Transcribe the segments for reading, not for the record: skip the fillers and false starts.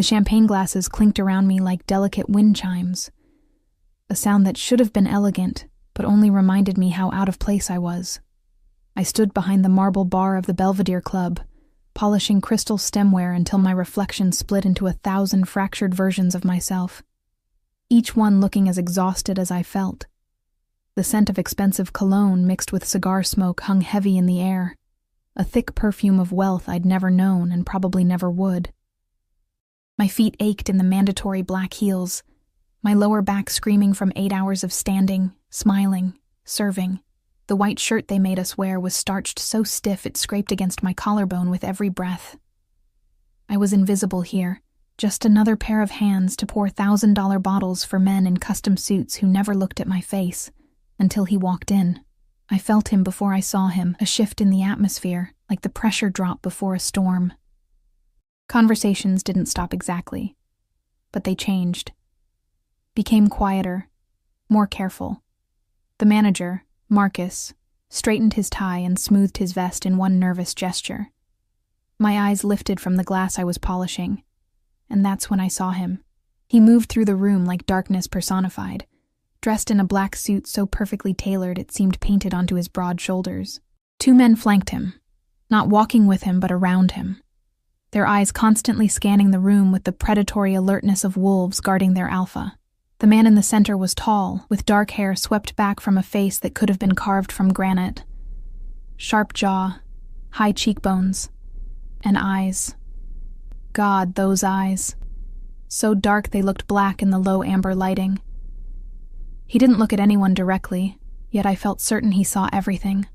The champagne glasses clinked around me like delicate wind chimes, a sound that should have been elegant, but only reminded me how out of place I was. I stood behind the marble bar of the Belvedere Club, polishing crystal stemware until my reflection split into 1,000 fractured versions of myself, each one looking as exhausted as I felt. The scent of expensive cologne mixed with cigar smoke hung heavy in the air, a thick perfume of wealth I'd never known and probably never would. My feet ached in the mandatory black heels, my lower back screaming from 8 hours of standing, smiling, serving. The white shirt they made us wear was starched so stiff it scraped against my collarbone with every breath. I was invisible here, just another pair of hands to pour $1,000 bottles for men in custom suits who never looked at my face, until he walked in. I felt him before I saw him, a shift in the atmosphere, like the pressure drop before a storm. Conversations didn't stop exactly, but they changed. Became quieter, more careful. The manager, Marcus, straightened his tie and smoothed his vest in one nervous gesture. My eyes lifted from the glass I was polishing, and that's when I saw him. He moved through the room like darkness personified, dressed in a black suit so perfectly tailored it seemed painted onto his broad shoulders. 2 men flanked him, not walking with him but around him, their eyes constantly scanning the room with the predatory alertness of wolves guarding their alpha. The man in the center was tall, with dark hair swept back from a face that could have been carved from granite. Sharp jaw, high cheekbones, and eyes. God, those eyes. So dark they looked black in the low amber lighting. He didn't look at anyone directly, yet I felt certain he saw everything.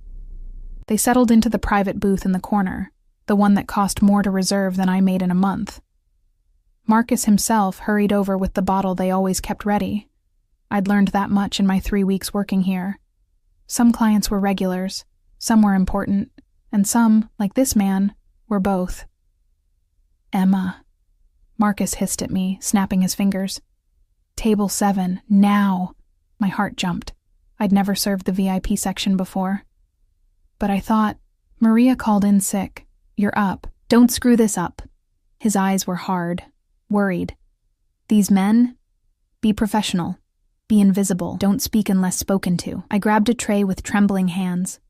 They settled into the private booth in the corner, the one that cost more to reserve than I made in a month. Marcus himself hurried over with the bottle they always kept ready. I'd learned that much in my 3 weeks working here. Some clients were regulars, some were important, and some, like this man, were both. Emma. Marcus hissed at me, snapping his fingers. Table 7, now. My heart jumped. I'd never served the VIP section before. But I thought, Maria called in sick. You're up. Don't screw this up. His eyes were hard, worried. These men? Be professional. Be invisible. Don't speak unless spoken to. I grabbed a tray with trembling hands,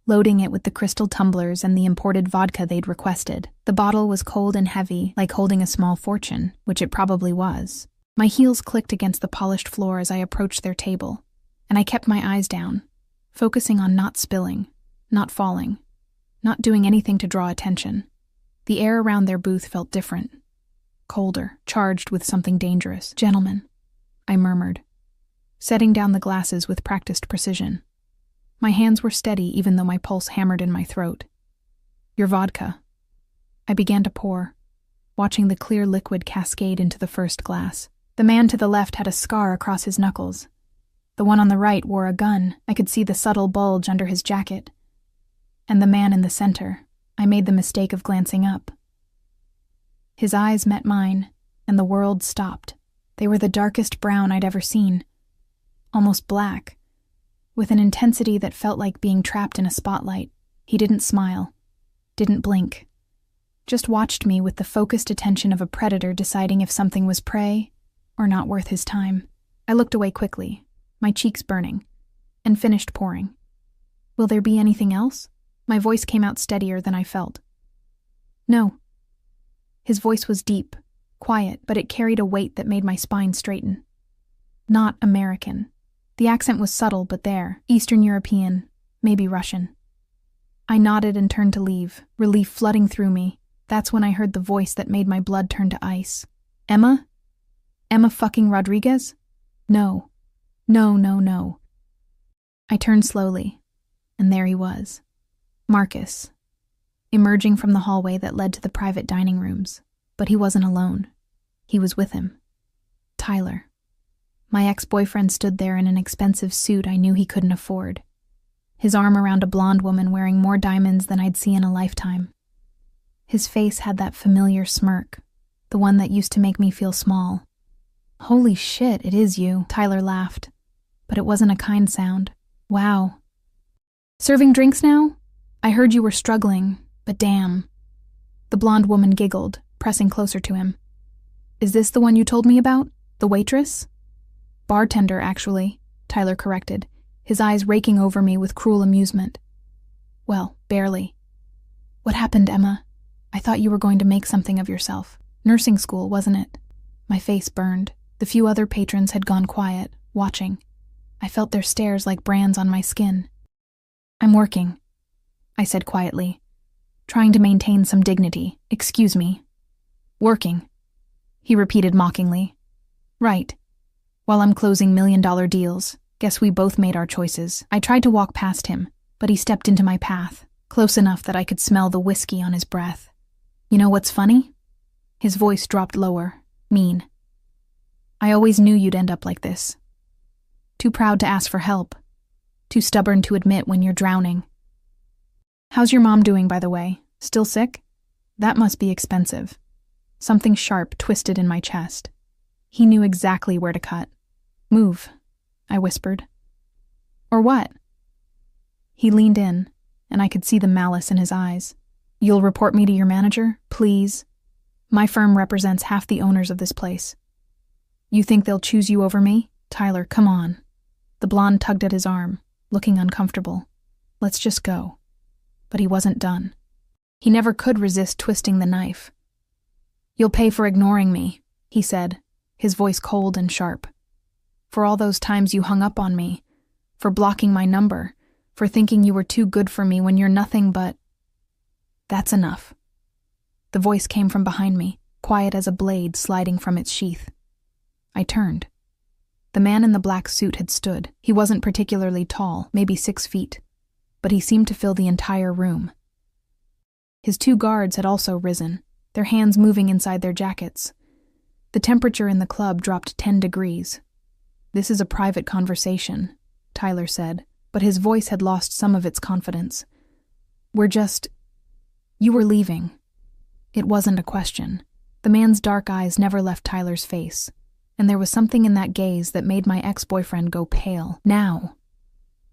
loading it with the crystal tumblers and the imported vodka they'd requested. The bottle was cold and heavy, like holding a small fortune, which it probably was. My heels clicked against the polished floor as I approached their table, and I kept my eyes down, focusing on not spilling, not falling, not doing anything to draw attention. The air around their booth felt different, colder, charged with something dangerous. Gentlemen, I murmured, setting down the glasses with practiced precision. My hands were steady even though my pulse hammered in my throat. Your vodka. I began to pour, watching the clear liquid cascade into the first glass. The man to the left had a scar across his knuckles. The one on the right wore a gun. I could see the subtle bulge under his jacket. And the man in the center, I made the mistake of glancing up. His eyes met mine, and the world stopped. They were the darkest brown I'd ever seen. Almost black, with an intensity that felt like being trapped in a spotlight. He didn't smile, didn't blink, just watched me with the focused attention of a predator deciding if something was prey or not worth his time. I looked away quickly, my cheeks burning, and finished pouring. Will there be anything else? My voice came out steadier than I felt. No. His voice was deep, quiet, but it carried a weight that made my spine straighten. Not American. The accent was subtle, but there. Eastern European, maybe Russian. I nodded and turned to leave, relief flooding through me. That's when I heard the voice that made my blood turn to ice. Emma? Emma fucking Rodriguez? No. No, no, no. I turned slowly, and there he was. Marcus, emerging from the hallway that led to the private dining rooms. But he wasn't alone. He was with him. Tyler. My ex-boyfriend stood there in an expensive suit I knew he couldn't afford, his arm around a blonde woman wearing more diamonds than I'd see in a lifetime. His face had that familiar smirk, the one that used to make me feel small. Holy shit, it is you, Tyler laughed, but it wasn't a kind sound. Wow. Serving drinks now? I heard you were struggling, but damn. The blonde woman giggled, pressing closer to him. Is this the one you told me about? The waitress? Bartender, actually, Tyler corrected, his eyes raking over me with cruel amusement. Well, barely. What happened, Emma? I thought you were going to make something of yourself. Nursing school, wasn't it? My face burned. The few other patrons had gone quiet, watching. I felt their stares like brands on my skin. I'm working, I said quietly, trying to maintain some dignity. Excuse me. Working, he repeated mockingly. Right. While I'm closing million-dollar deals, guess we both made our choices. I tried to walk past him, but he stepped into my path, close enough that I could smell the whiskey on his breath. You know what's funny? His voice dropped lower, mean. I always knew you'd end up like this. Too proud to ask for help. Too stubborn to admit when you're drowning. How's your mom doing, by the way? Still sick? That must be expensive. Something sharp twisted in my chest. He knew exactly where to cut. Move, I whispered. Or what? He leaned in, and I could see the malice in his eyes. You'll report me to your manager, please? My firm represents half the owners of this place. You think they'll choose you over me? Tyler, come on. The blonde tugged at his arm, looking uncomfortable. Let's just go. But he wasn't done. He never could resist twisting the knife. You'll pay for ignoring me, he said, his voice cold and sharp. For all those times you hung up on me, for blocking my number, for thinking you were too good for me when you're nothing but... That's enough. The voice came from behind me, quiet as a blade sliding from its sheath. I turned. The man in the black suit had stood. He wasn't particularly tall, maybe 6 feet, but he seemed to fill the entire room. His 2 guards had also risen, their hands moving inside their jackets. The temperature in the club dropped 10 degrees. This is a private conversation, Tyler said, but his voice had lost some of its confidence. You were leaving. It wasn't a question. The man's dark eyes never left Tyler's face, and there was something in that gaze that made my ex-boyfriend go pale. Now.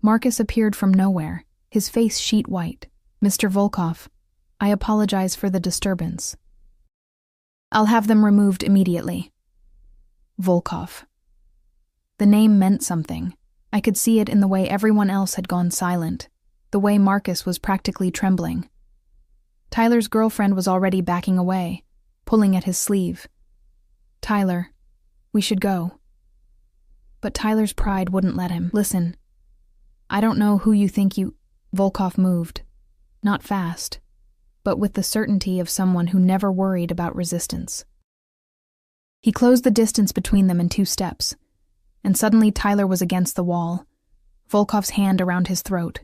Marcus appeared from nowhere, his face sheet white. Mr. Volkov, I apologize for the disturbance. I'll have them removed immediately. Volkov. The name meant something. I could see it in the way everyone else had gone silent, the way Marcus was practically trembling. Tyler's girlfriend was already backing away, pulling at his sleeve. Tyler, we should go. But Tyler's pride wouldn't let him. Listen, I don't know who you think you... Volkov moved. Not fast, but with the certainty of someone who never worried about resistance. He closed the distance between them in 2 steps, and suddenly Tyler was against the wall, Volkov's hand around his throat,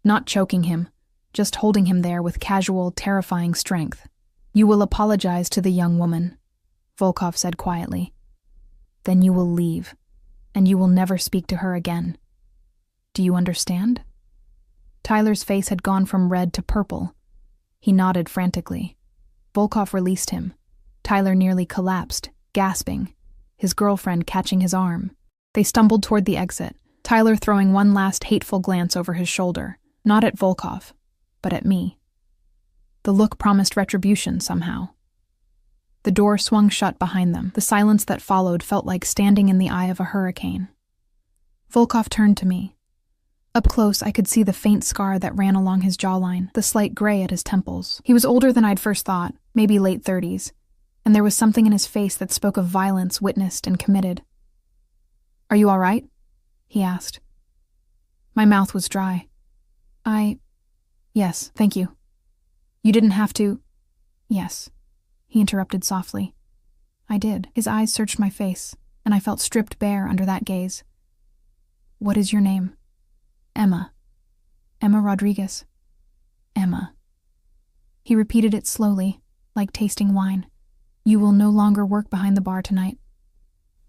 not choking him, just holding him there with casual, terrifying strength. You will apologize to the young woman, Volkov said quietly. Then you will leave, and you will never speak to her again. Do you understand? Tyler's face had gone from red to purple. He nodded frantically. Volkov released him. Tyler nearly collapsed, gasping, his girlfriend catching his arm. They stumbled toward the exit, Tyler throwing one last hateful glance over his shoulder, not at Volkov, but at me. The look promised retribution somehow. The door swung shut behind them. The silence that followed felt like standing in the eye of a hurricane. Volkov turned to me. Up close, I could see the faint scar that ran along his jawline, the slight gray at his temples. He was older than I'd first thought, maybe late 30s, and there was something in his face that spoke of violence witnessed and committed. Are you all right? He asked. My mouth was dry. Yes, thank you. You didn't have to... Yes, he interrupted softly. I did. His eyes searched my face, and I felt stripped bare under that gaze. What is your name? Emma. Emma Rodriguez. Emma. He repeated it slowly, like tasting wine. You will no longer work behind the bar tonight.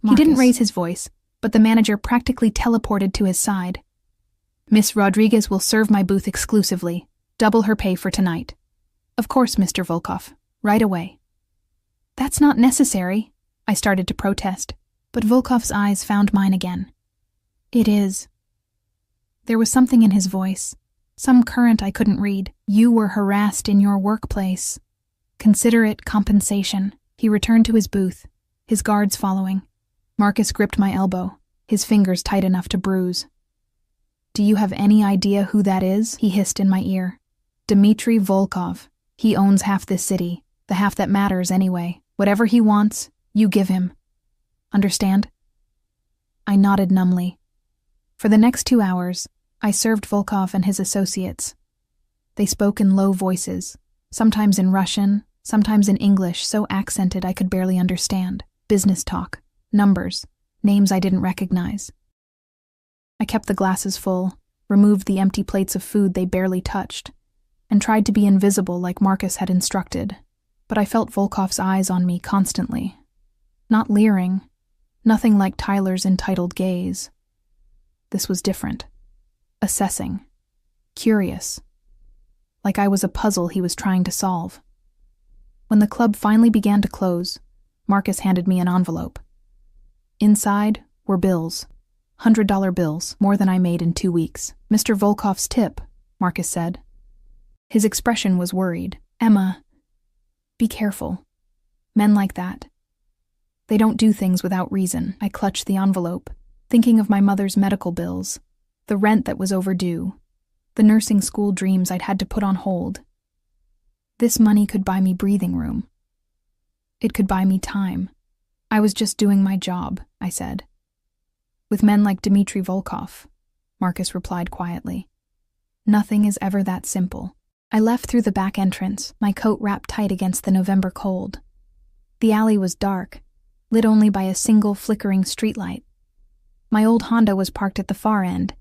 Marcus. He didn't raise his voice, but the manager practically teleported to his side. Miss Rodriguez will serve my booth exclusively. Double her pay for tonight. Of course, Mr. Volkov. Right away. That's not necessary, I started to protest, but Volkov's eyes found mine again. It is. There was something in his voice, some current I couldn't read. You were harassed in your workplace. Consider it compensation. He returned to his booth, his guards following. Marcus gripped my elbow, his fingers tight enough to bruise. "Do you have any idea who that is?" he hissed in my ear. "Dmitry Volkov. He owns half this city, the half that matters anyway. Whatever he wants, you give him. Understand?" I nodded numbly. For the next 2 hours, I served Volkov and his associates. They spoke in low voices, sometimes in Russian, sometimes in English so accented I could barely understand. Business talk, numbers, names I didn't recognize. I kept the glasses full, removed the empty plates of food they barely touched, and tried to be invisible like Marcus had instructed, but I felt Volkov's eyes on me constantly. Not leering, nothing like Tyler's entitled gaze. This was different. Assessing. Curious. Like I was a puzzle he was trying to solve. When the club finally began to close, Marcus handed me an envelope. Inside were bills. $100 bills, more than I made in 2 weeks. "Mr. Volkov's tip," Marcus said. His expression was worried. "Emma, be careful. Men like that. They don't do things without reason." I clutched the envelope, thinking of my mother's medical bills, the rent that was overdue, the nursing school dreams I'd had to put on hold. This money could buy me breathing room. It could buy me time. I was just doing my job, I said. "With men like Dmitry Volkov," Marcus replied quietly. "Nothing is ever that simple." I left through the back entrance, my coat wrapped tight against the November cold. The alley was dark, lit only by a single flickering streetlight. My old Honda was parked at the far end,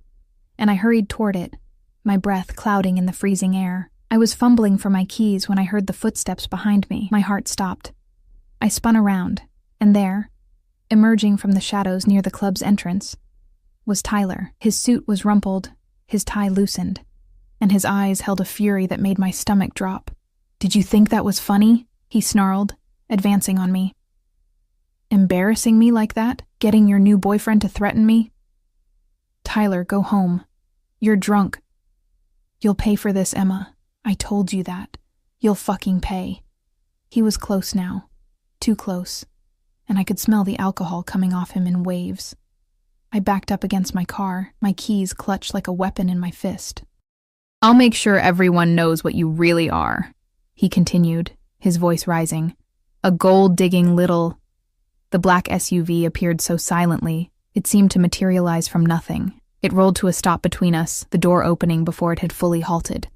and I hurried toward it, my breath clouding in the freezing air. I was fumbling for my keys when I heard the footsteps behind me. My heart stopped. I spun around, and there, emerging from the shadows near the club's entrance, was Tyler. His suit was rumpled, his tie loosened, and his eyes held a fury that made my stomach drop. "Did you think that was funny?" he snarled, advancing on me. "Embarrassing me like that? Getting your new boyfriend to threaten me?" "Tyler, go home. You're drunk. You'll pay for this, Emma. I told you that. You'll fucking pay." He was close now. Too close. And I could smell the alcohol coming off him in waves. I backed up against my car, my keys clutched like a weapon in my fist. "I'll make sure everyone knows what you really are," he continued, his voice rising. "A gold-digging little—" The black SUV appeared so silently, it seemed to materialize from nothing. It rolled to a stop between us, the door opening before it had fully halted.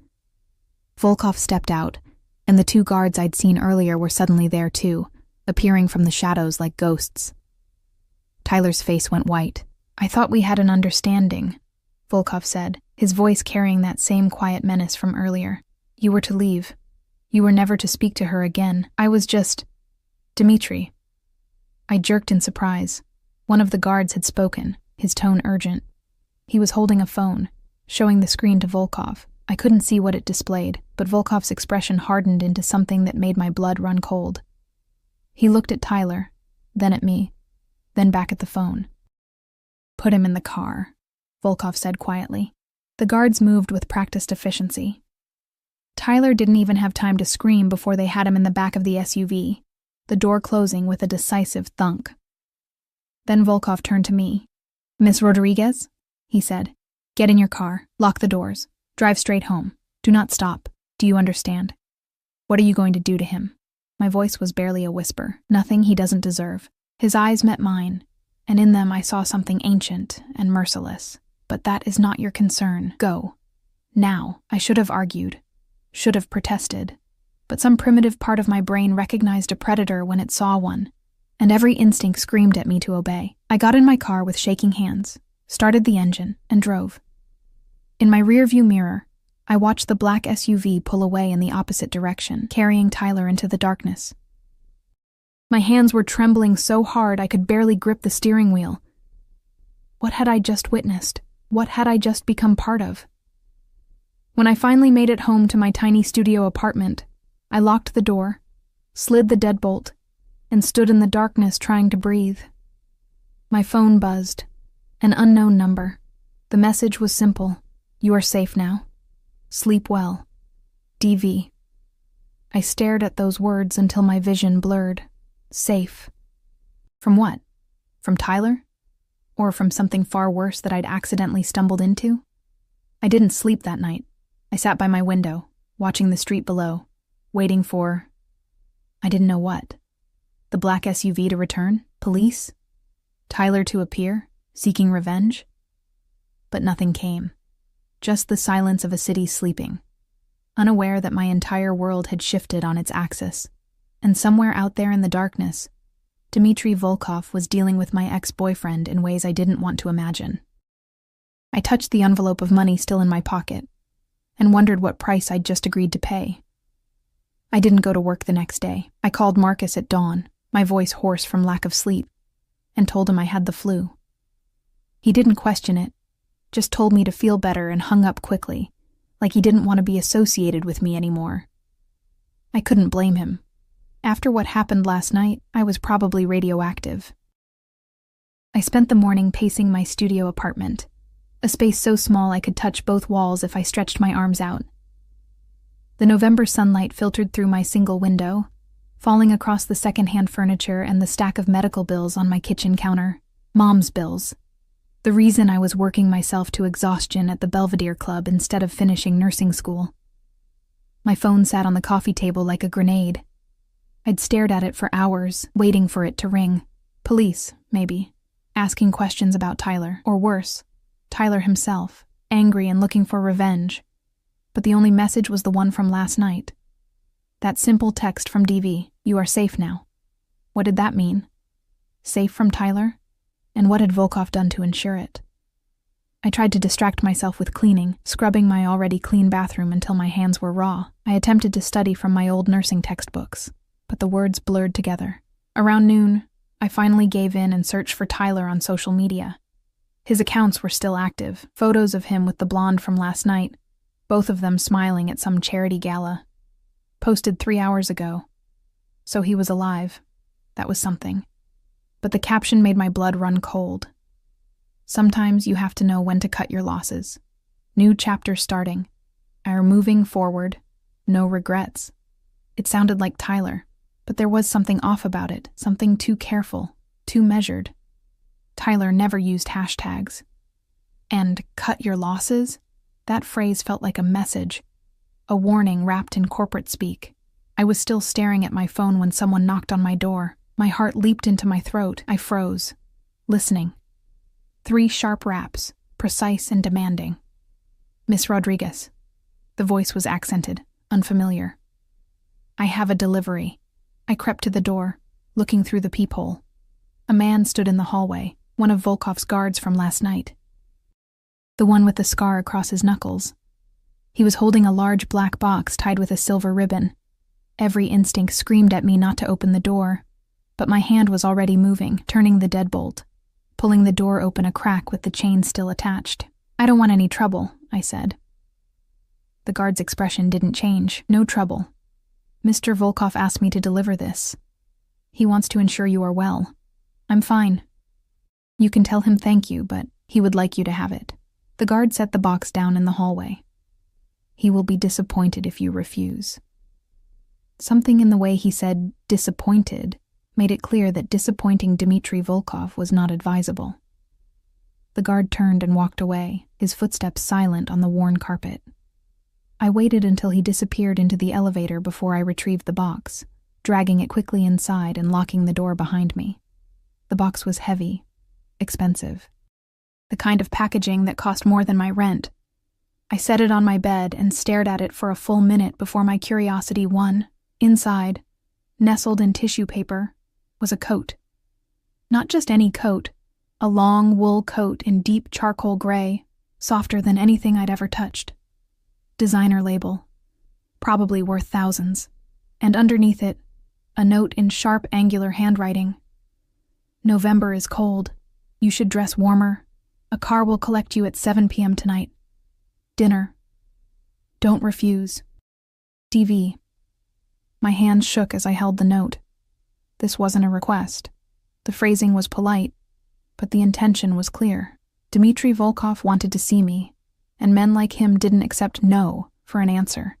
Volkov stepped out, and the 2 guards I'd seen earlier were suddenly there too, appearing from the shadows like ghosts. Tyler's face went white. "I thought we had an understanding," Volkov said, his voice carrying that same quiet menace from earlier. "You were to leave. You were never to speak to her again. I was just— Dmitry." I jerked in surprise. One of the guards had spoken, his tone urgent. He was holding a phone, showing the screen to Volkov. I couldn't see what it displayed, but Volkov's expression hardened into something that made my blood run cold. He looked at Tyler, then at me, then back at the phone. "Put him in the car," Volkov said quietly. The guards moved with practiced efficiency. Tyler didn't even have time to scream before they had him in the back of the SUV, the door closing with a decisive thunk. Then Volkov turned to me. "Miss Rodriguez," he said, "get in your car, lock the doors, drive straight home. Do not stop. Do you understand? What are you going to do to him?" My voice was barely a whisper. "Nothing he doesn't deserve." His eyes met mine, and in them I saw something ancient and merciless. "But that is not your concern. Go. Now." I should have argued, should have protested, but some primitive part of my brain recognized a predator when it saw one, and every instinct screamed at me to obey. I got in my car with shaking hands, started the engine, and drove. In my rearview mirror, I watched the black SUV pull away in the opposite direction, carrying Tyler into the darkness. My hands were trembling so hard I could barely grip the steering wheel. What had I just witnessed? What had I just become part of? When I finally made it home to my tiny studio apartment, I locked the door, slid the deadbolt, and stood in the darkness trying to breathe. My phone buzzed. An unknown number. The message was simple. "You are safe now. Sleep well. DV." I stared at those words until my vision blurred. Safe. From what? From Tyler? Or from something far worse that I'd accidentally stumbled into? I didn't sleep that night. I sat by my window, watching the street below, waiting for... I didn't know what. The black SUV to return? Police? Tyler to appear, seeking revenge? But nothing came. Just the silence of a city sleeping, unaware that my entire world had shifted on its axis. And somewhere out there in the darkness, Dmitry Volkov was dealing with my ex-boyfriend in ways I didn't want to imagine. I touched the envelope of money still in my pocket and wondered what price I'd just agreed to pay. I didn't go to work the next day. I called Marcus at dawn, my voice hoarse from lack of sleep, and told him I had the flu. He didn't question it, just told me to feel better and hung up quickly, like he didn't want to be associated with me anymore. I couldn't blame him. After what happened last night, I was probably radioactive. I spent the morning pacing my studio apartment, a space so small I could touch both walls if I stretched my arms out. The November sunlight filtered through my single window, falling across the second-hand furniture and the stack of medical bills on my kitchen counter. Mom's bills. The reason I was working myself to exhaustion at the Belvedere Club instead of finishing nursing school. My phone sat on the coffee table like a grenade. I'd stared at it for hours, waiting for it to ring. Police, maybe. Asking questions about Tyler, or worse, Tyler himself, angry and looking for revenge. But the only message was the one from last night. That simple text from DV, "You are safe now." What did that mean? Safe from Tyler? And what had Volkov done to ensure it? I tried to distract myself with cleaning, scrubbing my already clean bathroom until my hands were raw. I attempted to study from my old nursing textbooks, but the words blurred together. Around noon, I finally gave in and searched for Tyler on social media. His accounts were still active, photos of him with the blonde from last night, both of them smiling at some charity gala. Posted 3 hours ago. So he was alive. That was something. But the caption made my blood run cold. Sometimes you have to know when to cut your losses. New chapter starting. Our moving forward. No regrets. It sounded like Tyler, but there was something off about it, something too careful, too measured. Tyler never used hashtags. And cut your losses? That phrase felt like a message, a warning wrapped in corporate speak. I was still staring at my phone when someone knocked on my door. My heart leaped into my throat. I froze, listening. 3 sharp raps, precise and demanding. "Miss Rodriguez." The voice was accented, unfamiliar. "I have a delivery." I crept to the door, looking through the peephole. A man stood in the hallway, one of Volkov's guards from last night. The one with the scar across his knuckles. He was holding a large black box tied with a silver ribbon. Every instinct screamed at me not to open the door, but my hand was already moving, turning the deadbolt, pulling the door open a crack with the chain still attached. "I don't want any trouble," I said. The guard's expression didn't change. "No trouble. Mr. Volkov asked me to deliver this. He wants to ensure you are well. I'm fine. You can tell him thank you, but he would like you to have it." The guard set the box down in the hallway. "He will be disappointed if you refuse." Something in the way he said disappointed made it clear that disappointing Dmitry Volkov was not advisable. The guard turned and walked away, his footsteps silent on the worn carpet. I waited until he disappeared into the elevator before I retrieved the box, dragging it quickly inside and locking the door behind me. The box was heavy, expensive. The kind of packaging that cost more than my rent. I set it on my bed and stared at it for a full minute before my curiosity won. Inside, nestled in tissue paper, was a coat. Not just any coat, a long wool coat in deep charcoal gray, softer than anything I'd ever touched. Designer label, probably worth thousands, and underneath it, a note in sharp angular handwriting. "November is cold. You should dress warmer. A car will collect you at 7 p.m. tonight. Dinner. Don't refuse. DV." My hands shook as I held the note. This wasn't a request. The phrasing was polite, but the intention was clear. Dmitry Volkov wanted to see me, and men like him didn't accept no for an answer.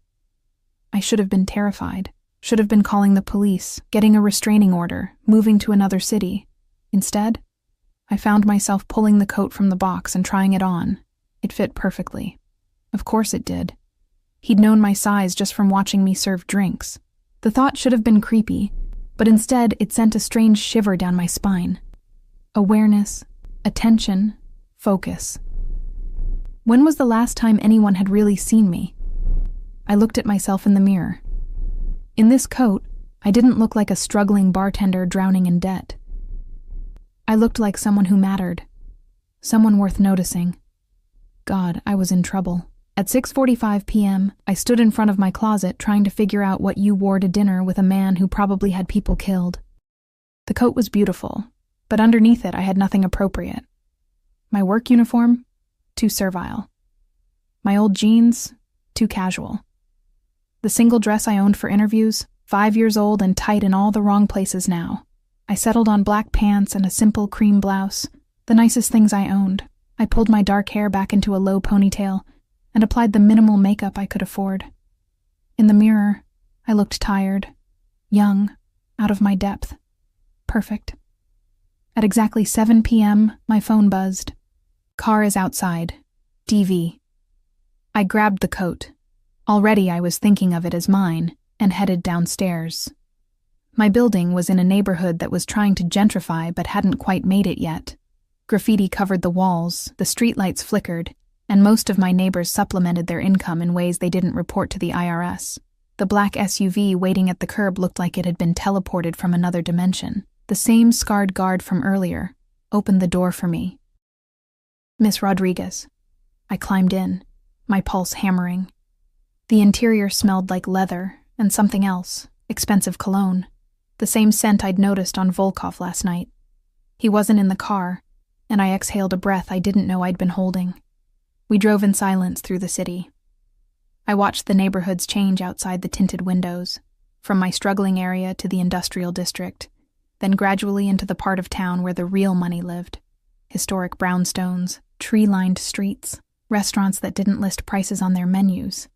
I should have been terrified, should have been calling the police, getting a restraining order, moving to another city. Instead, I found myself pulling the coat from the box and trying it on. It fit perfectly. Of course it did. He'd known my size just from watching me serve drinks. The thought should have been creepy, but instead it sent a strange shiver down my spine. Awareness, attention, focus. When was the last time anyone had really seen me? I looked at myself in the mirror. In this coat, I didn't look like a struggling bartender drowning in debt. I looked like someone who mattered, someone worth noticing. God, I was in trouble. At 6:45 p.m., I stood in front of my closet trying to figure out what you wore to dinner with a man who probably had people killed. The coat was beautiful, but underneath it I had nothing appropriate. My work uniform? Too servile. My old jeans? Too casual. The single dress I owned for interviews? 5 years old and tight in all the wrong places now. I settled on black pants and a simple cream blouse, the nicest things I owned. I pulled my dark hair back into a low ponytail and applied the minimal makeup I could afford. In the mirror, I looked tired, young, out of my depth. Perfect. At exactly 7 p.m., my phone buzzed. Car is outside. DV. I grabbed the coat. Already I was thinking of it as mine and headed downstairs. My building was in a neighborhood that was trying to gentrify but hadn't quite made it yet. Graffiti covered the walls, the streetlights flickered, and most of my neighbors supplemented their income in ways they didn't report to the IRS. The black SUV waiting at the curb looked like it had been teleported from another dimension. The same scarred guard from earlier opened the door for me. Miss Rodriguez. I climbed in, my pulse hammering. The interior smelled like leather and something else, expensive cologne. The same scent I'd noticed on Volkov last night. He wasn't in the car, and I exhaled a breath I didn't know I'd been holding. We drove in silence through the city. I watched the neighborhoods change outside the tinted windows, from my struggling area to the industrial district, then gradually into the part of town where the real money lived. Historic brownstones, tree-lined streets, restaurants that didn't list prices on their menus.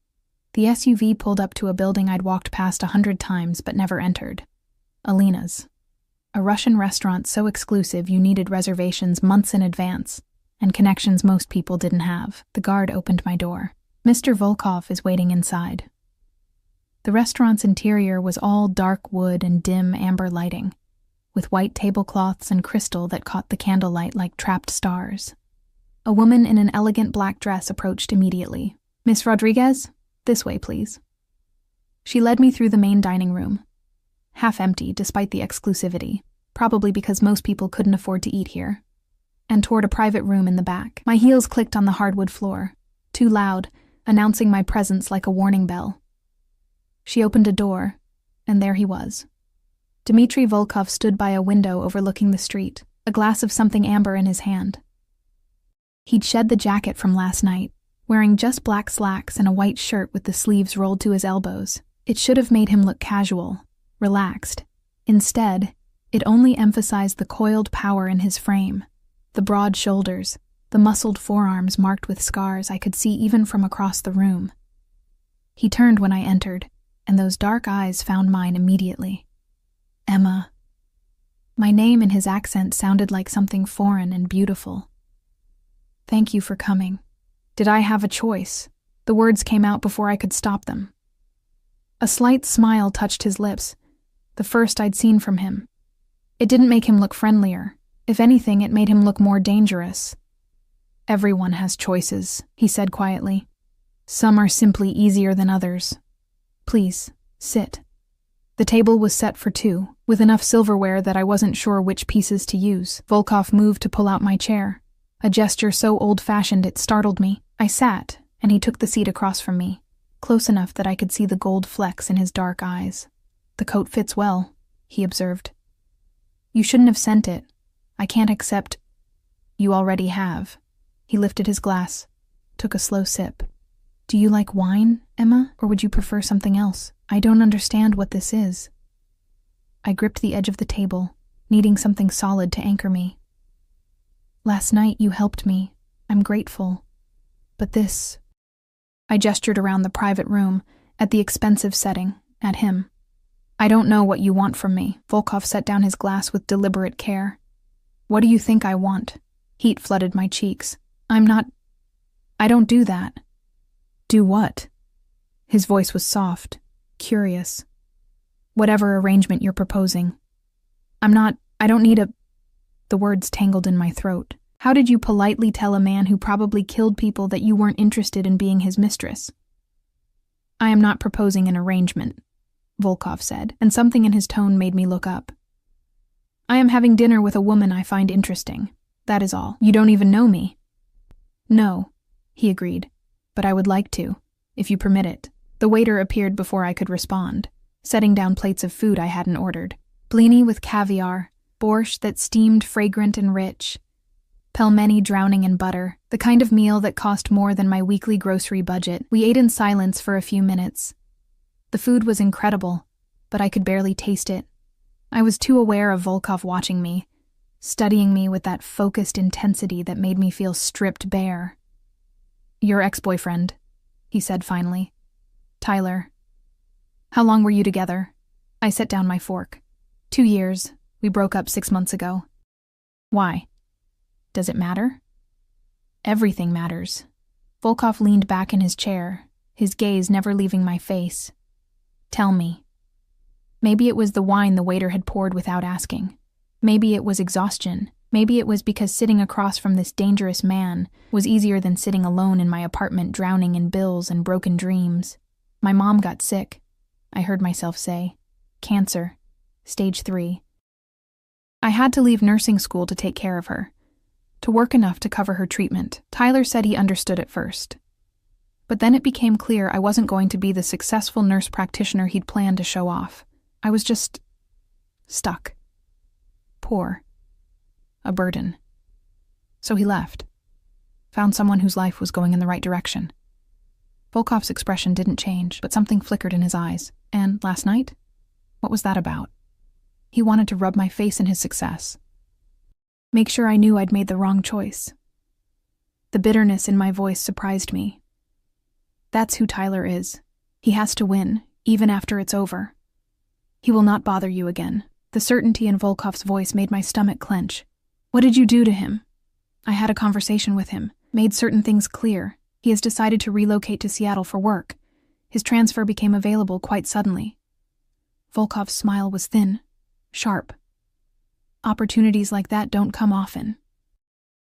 The SUV pulled up to a building I'd walked past 100 times but never entered. Alina's. A Russian restaurant so exclusive you needed reservations months in advance, and connections most people didn't have. The guard opened my door. Mr. Volkov is waiting inside. The restaurant's interior was all dark wood and dim amber lighting, with white tablecloths and crystal that caught the candlelight like trapped stars. A woman in an elegant black dress approached immediately. Miss Rodriguez? This way, please. She led me through the main dining room. Half empty despite the exclusivity, probably because most people couldn't afford to eat here, and toward a private room in the back. My heels clicked on the hardwood floor, too loud, announcing my presence like a warning bell. She opened a door, and there he was. Dmitry Volkov stood by a window overlooking the street, a glass of something amber in his hand. He'd shed the jacket from last night, wearing just black slacks and a white shirt with the sleeves rolled to his elbows. It should have made him look casual, relaxed. Instead, it only emphasized the coiled power in his frame, the broad shoulders, the muscled forearms marked with scars I could see even from across the room. He turned when I entered, and those dark eyes found mine immediately. Emma. My name in his accent sounded like something foreign and beautiful. Thank you for coming. Did I have a choice? The words came out before I could stop them. A slight smile touched his lips, the first I'd seen from him. It didn't make him look friendlier. If anything, it made him look more dangerous. Everyone has choices, he said quietly. Some are simply easier than others. Please, sit. The table was set for two, with enough silverware that I wasn't sure which pieces to use. Volkov moved to pull out my chair, a gesture so old-fashioned it startled me. I sat, and he took the seat across from me, close enough that I could see the gold flecks in his dark eyes. The coat fits well, he observed. You shouldn't have sent it. I can't accept. You already have. He lifted his glass, took a slow sip. Do you like wine, Emma, or would you prefer something else? I don't understand what this is. I gripped the edge of the table, needing something solid to anchor me. Last night you helped me. I'm grateful. But this... I gestured around the private room, at the expensive setting, at him. I don't know what you want from me. Volkov set down his glass with deliberate care. What do you think I want? Heat flooded my cheeks. I don't do that. Do what? His voice was soft, curious. Whatever arrangement you're proposing. I don't need a... The words tangled in my throat. How did you politely tell a man who probably killed people that you weren't interested in being his mistress? I am not proposing an arrangement, Volkov said, and something in his tone made me look up. I am having dinner with a woman I find interesting. That is all. You don't even know me. No, he agreed, but I would like to, if you permit it. The waiter appeared before I could respond, setting down plates of food I hadn't ordered. Blini with caviar, borscht that steamed fragrant and rich, pelmeni drowning in butter, the kind of meal that cost more than my weekly grocery budget. We ate in silence for a few minutes. The food was incredible, but I could barely taste it. I was too aware of Volkov watching me, studying me with that focused intensity that made me feel stripped bare. Your ex-boyfriend, he said finally. Tyler. How long were you together? I set down my fork. 2 years. We broke up 6 months ago. Why? Does it matter? Everything matters. Volkov leaned back in his chair, his gaze never leaving my face. Tell me. Maybe it was the wine the waiter had poured without asking. Maybe it was exhaustion. Maybe it was because sitting across from this dangerous man was easier than sitting alone in my apartment drowning in bills and broken dreams. My mom got sick, I heard myself say. Cancer. Stage 3. I had to leave nursing school to take care of her, to work enough to cover her treatment. Tyler said he understood at first. But then it became clear I wasn't going to be the successful nurse practitioner he'd planned to show off. I was just stuck. Poor. A burden. So he left. Found someone whose life was going in the right direction. Volkov's expression didn't change, but something flickered in his eyes. And last night? What was that about? He wanted to rub my face in his success. Make sure I knew I'd made the wrong choice. The bitterness in my voice surprised me. That's who Tyler is. He has to win, even after it's over. He will not bother you again. The certainty in Volkov's voice made my stomach clench. What did you do to him? I had a conversation with him, made certain things clear. He has decided to relocate to Seattle for work. His transfer became available quite suddenly. Volkov's smile was thin, sharp. Opportunities like that don't come often.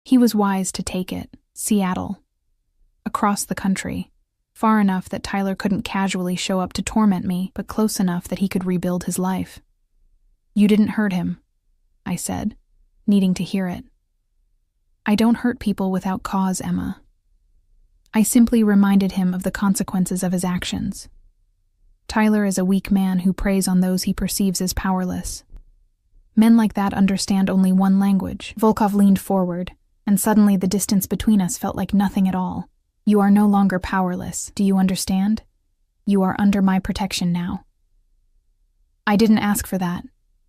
He was wise to take it. Seattle. Across the country. Far enough that Tyler couldn't casually show up to torment me, but close enough that he could rebuild his life. You didn't hurt him, I said, needing to hear it. I don't hurt people without cause, Emma. I simply reminded him of the consequences of his actions. Tyler is a weak man who preys on those he perceives as powerless. Men like that understand only one language. Volkov leaned forward, and suddenly the distance between us felt like nothing at all. You are no longer powerless, do you understand? You are under my protection now. I didn't ask for that.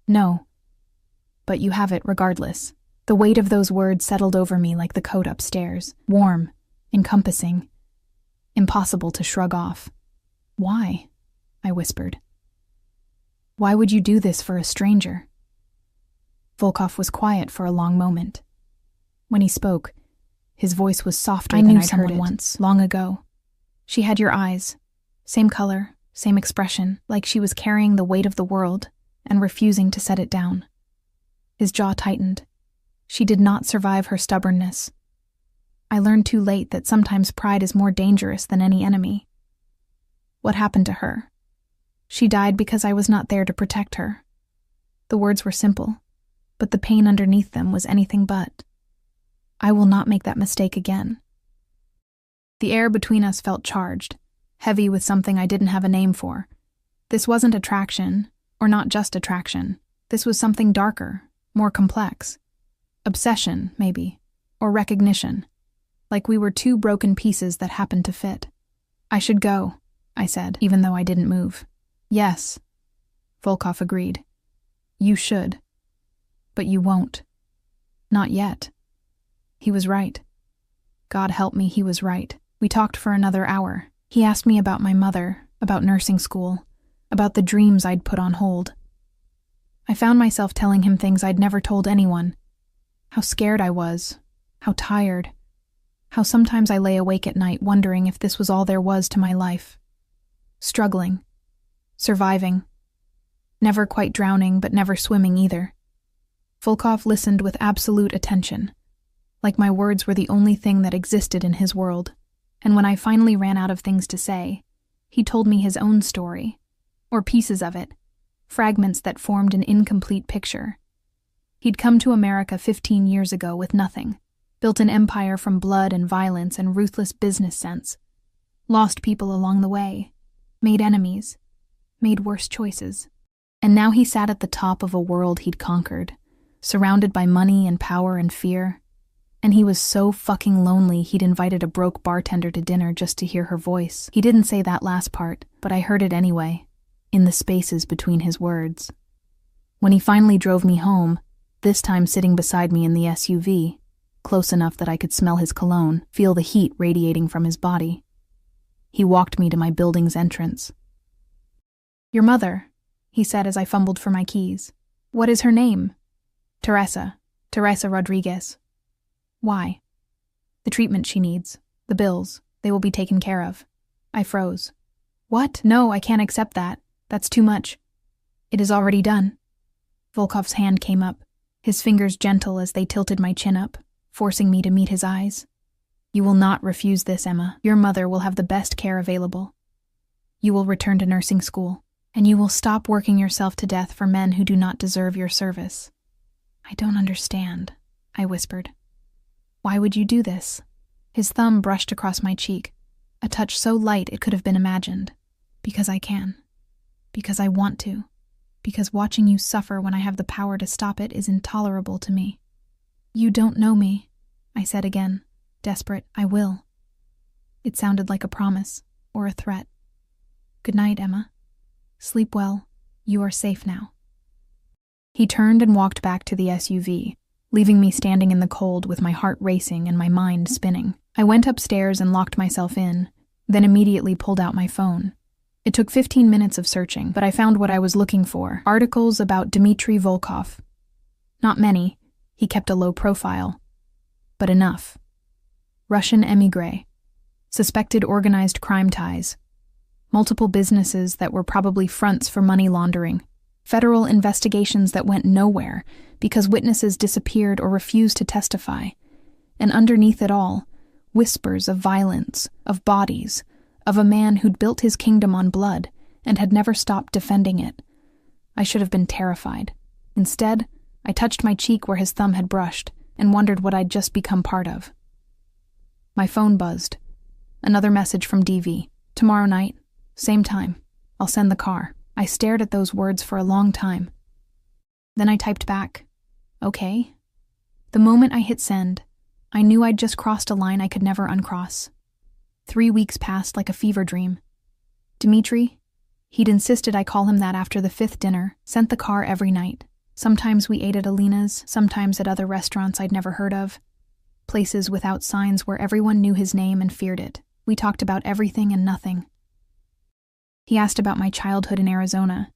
No. But you have it regardless. The weight of those words settled over me like the coat upstairs, warm, encompassing, impossible to shrug off. Why? I whispered. Why would you do this for a stranger? Volkov was quiet for a long moment. When he spoke, his voice was softer than I'd heard it once, long ago. She had your eyes, same color, same expression, like she was carrying the weight of the world and refusing to set it down. His jaw tightened. She did not survive her stubbornness. I learned too late that sometimes pride is more dangerous than any enemy. What happened to her? She died because I was not there to protect her. The words were simple, but the pain underneath them was anything but. I will not make that mistake again. The air between us felt charged, heavy with something I didn't have a name for. This wasn't attraction, or not just attraction. This was something darker, more complex. Obsession, maybe, or recognition. Like we were two broken pieces that happened to fit. I should go, I said, even though I didn't move. Yes, Volkov agreed. You should. But you won't. Not yet. He was right. God help me, he was right. We talked for another hour. He asked me about my mother, about nursing school, about the dreams I'd put on hold. I found myself telling him things I'd never told anyone. How scared I was, how tired, how sometimes I lay awake at night wondering if this was all there was to my life. Struggling, surviving, never quite drowning but never swimming either. Volkov listened with absolute attention, like my words were the only thing that existed in his world, and when I finally ran out of things to say, he told me his own story, or pieces of it, fragments that formed an incomplete picture. He'd come to America 15 years ago with nothing, built an empire from blood and violence and ruthless business sense, lost people along the way, made enemies, made worse choices. And now he sat at the top of a world he'd conquered, surrounded by money and power and fear. And he was so fucking lonely he'd invited a broke bartender to dinner just to hear her voice. He didn't say that last part, but I heard it anyway, in the spaces between his words. When he finally drove me home, this time sitting beside me in the SUV, close enough that I could smell his cologne, feel the heat radiating from his body, he walked me to my building's entrance. "Your mother," he said as I fumbled for my keys. "What is her name?" "Teresa Rodriguez." "Why?" "The treatment she needs. The bills. They will be taken care of." I froze. "What? No, I can't accept that. That's too much." "It is already done." Volkov's hand came up, his fingers gentle as they tilted my chin up, forcing me to meet his eyes. "You will not refuse this, Emma. Your mother will have the best care available. You will return to nursing school, and you will stop working yourself to death for men who do not deserve your service." "I don't understand," I whispered. "Why would you do this?" His thumb brushed across my cheek, a touch so light it could have been imagined. "Because I can. Because I want to. Because watching you suffer when I have the power to stop it is intolerable to me." "You don't know me," I said again, desperate. "I will." It sounded like a promise, or a threat. "Good night, Emma. Sleep well. You are safe now." He turned and walked back to the SUV, leaving me standing in the cold with my heart racing and my mind spinning. I went upstairs and locked myself in, then immediately pulled out my phone. It took 15 minutes of searching, but I found what I was looking for: articles about Dmitry Volkov. Not many, he kept a low profile, but enough. Russian émigré, suspected organized crime ties, multiple businesses that were probably fronts for money laundering, federal investigations that went nowhere because witnesses disappeared or refused to testify, and underneath it all, whispers of violence, of bodies, of a man who'd built his kingdom on blood and had never stopped defending it. I should have been terrified. Instead, I touched my cheek where his thumb had brushed and wondered what I'd just become part of. My phone buzzed. Another message from DV. "Tomorrow night, same time. I'll send the car." I stared at those words for a long time. Then I typed back, "Okay." The moment I hit send, I knew I'd just crossed a line I could never uncross. 3 weeks passed like a fever dream. Dmitry, he'd insisted I call him that after the 5th dinner, sent the car every night. Sometimes we ate at Alina's, sometimes at other restaurants I'd never heard of. Places without signs where everyone knew his name and feared it. We talked about everything and nothing. He asked about my childhood in Arizona,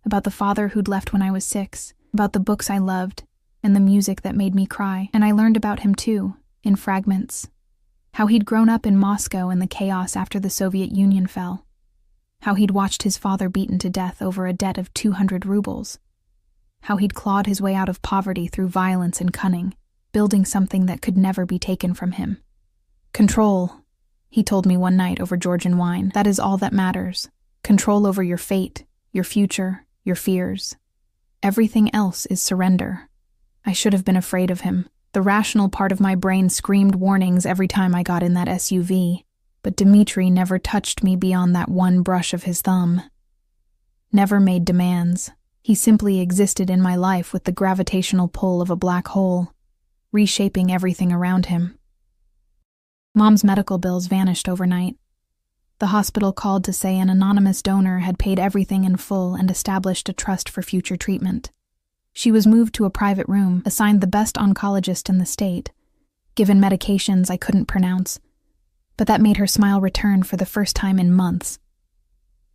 about the father who'd left when I was 6, about the books I loved, and the music that made me cry. And I learned about him too, in fragments. How he'd grown up in Moscow in the chaos after the Soviet Union fell. How he'd watched his father beaten to death over a debt of 200 rubles. How he'd clawed his way out of poverty through violence and cunning, building something that could never be taken from him. "Control," he told me one night over Georgian wine. "That is all that matters. Control over your fate, your future, your fears. Everything else is surrender." I should have been afraid of him. The rational part of my brain screamed warnings every time I got in that SUV, but Dmitry never touched me beyond that one brush of his thumb. Never made demands. He simply existed in my life with the gravitational pull of a black hole, reshaping everything around him. Mom's medical bills vanished overnight. The hospital called to say an anonymous donor had paid everything in full and established a trust for future treatment. She was moved to a private room, assigned the best oncologist in the state, given medications I couldn't pronounce, but that made her smile return for the first time in months.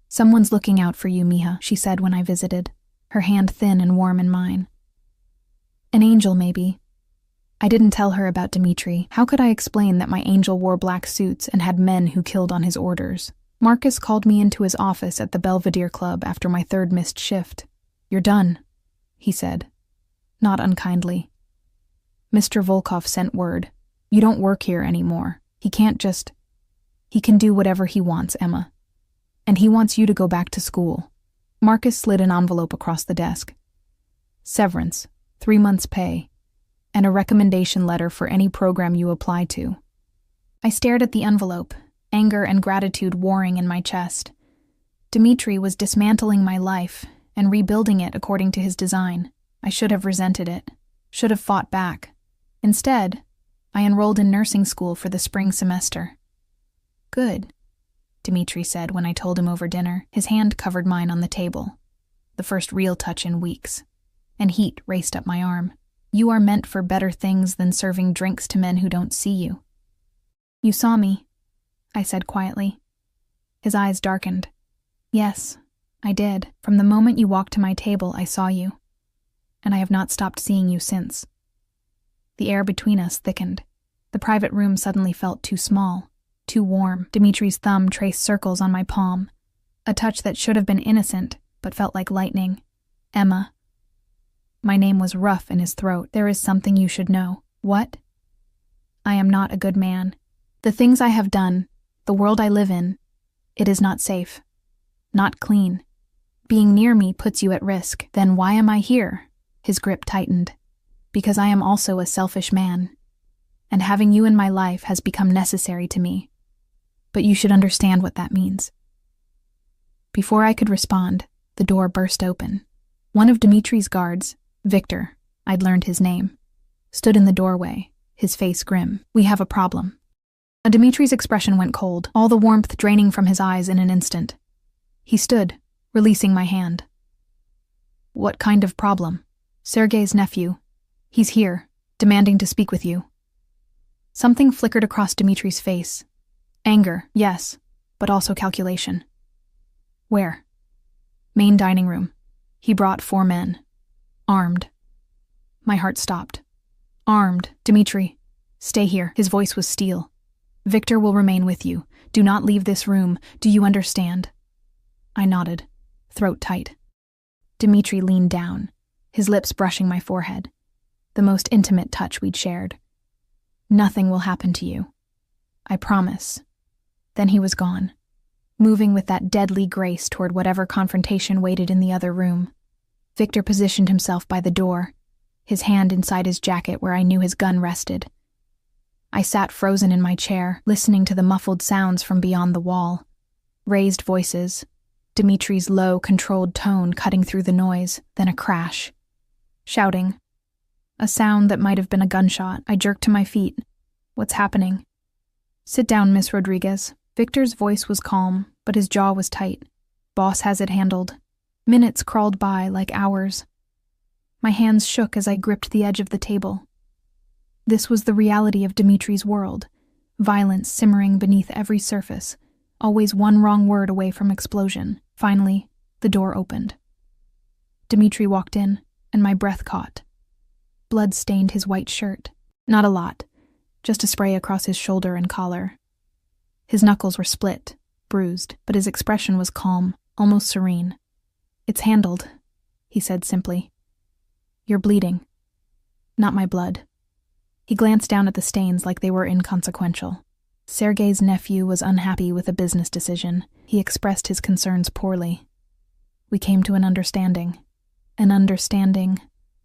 "Someone's looking out for you, Miha," she said when I visited, her hand thin and warm in mine. "An angel, maybe. I didn't tell her about Dimitri. How could I explain that my angel wore black suits and had men who killed on his orders? Marcus called me into his office at the Belvedere Club after my third missed shift. "You're done," he said, not unkindly. "Mr. Volkov sent word. You don't work here anymore. He can do whatever he wants, Emma. And he wants you to go back to school." Marcus slid an envelope across the desk. "Severance, 3 months' pay, and a recommendation letter for any program you apply to." I stared at the envelope, anger and gratitude warring in my chest. Dimitri was dismantling my life and rebuilding it according to his design. I should have resented it, should have fought back. Instead, I enrolled in nursing school for the spring semester. "Good," Dimitri said when I told him over dinner. His hand covered mine on the table, the first real touch in weeks, and heat raced up my arm. "You are meant for better things than serving drinks to men who don't see you." "You saw me," I said quietly. His eyes darkened. "Yes, I did. From the moment you walked to my table, I saw you. And I have not stopped seeing you since." The air between us thickened. The private room suddenly felt too small, too warm. Dimitri's thumb traced circles on my palm, a touch that should have been innocent, but felt like lightning. "Emma." My name was rough in his throat. "There is something you should know." "What?" "I am not a good man. The things I have done, the world I live in, it is not safe. Not clean. Being near me puts you at risk." "Then why am I here?" His grip tightened. "Because I am also a selfish man, and having you in my life has become necessary to me. But you should understand what that means." Before I could respond, the door burst open. One of Dimitri's guards, Victor, I'd learned his name, stood in the doorway, his face grim. "We have a problem." Dimitri's expression went cold, all the warmth draining from his eyes in an instant. He stood, releasing my hand. "What kind of problem?" "Sergei's nephew. He's here, demanding to speak with you." Something flickered across Dimitri's face. Anger, yes, but also calculation. "Where?" "Main dining room. He brought 4 men. Armed." My heart stopped. "Armed. Dimitri, stay here." His voice was steel. "Victor will remain with you. Do not leave this room. Do you understand?" I nodded, throat tight. Dimitri leaned down, his lips brushing my forehead, the most intimate touch we'd shared. "Nothing will happen to you. I promise." Then he was gone, moving with that deadly grace toward whatever confrontation waited in the other room. Victor positioned himself by the door, his hand inside his jacket where I knew his gun rested. I sat frozen in my chair, listening to the muffled sounds from beyond the wall. Raised voices, Dimitri's low, controlled tone cutting through the noise, then a crash. Shouting. A sound that might have been a gunshot. I jerked to my feet. "What's happening?" "Sit down, Miss Rodriguez." Victor's voice was calm, but his jaw was tight. "Boss has it handled." Minutes crawled by like hours. My hands shook as I gripped the edge of the table. This was the reality of Dimitri's world, violence simmering beneath every surface, always one wrong word away from explosion. Finally, the door opened. Dimitri walked in, and my breath caught. Blood stained his white shirt. Not a lot, just a spray across his shoulder and collar. His knuckles were split, bruised, but his expression was calm, almost serene. "It's handled," he said simply. "You're bleeding. Not my blood." He glanced down at the stains like they were inconsequential. Sergei's nephew was unhappy with a business decision. He expressed his concerns poorly. "We came to an understanding." "An understanding,"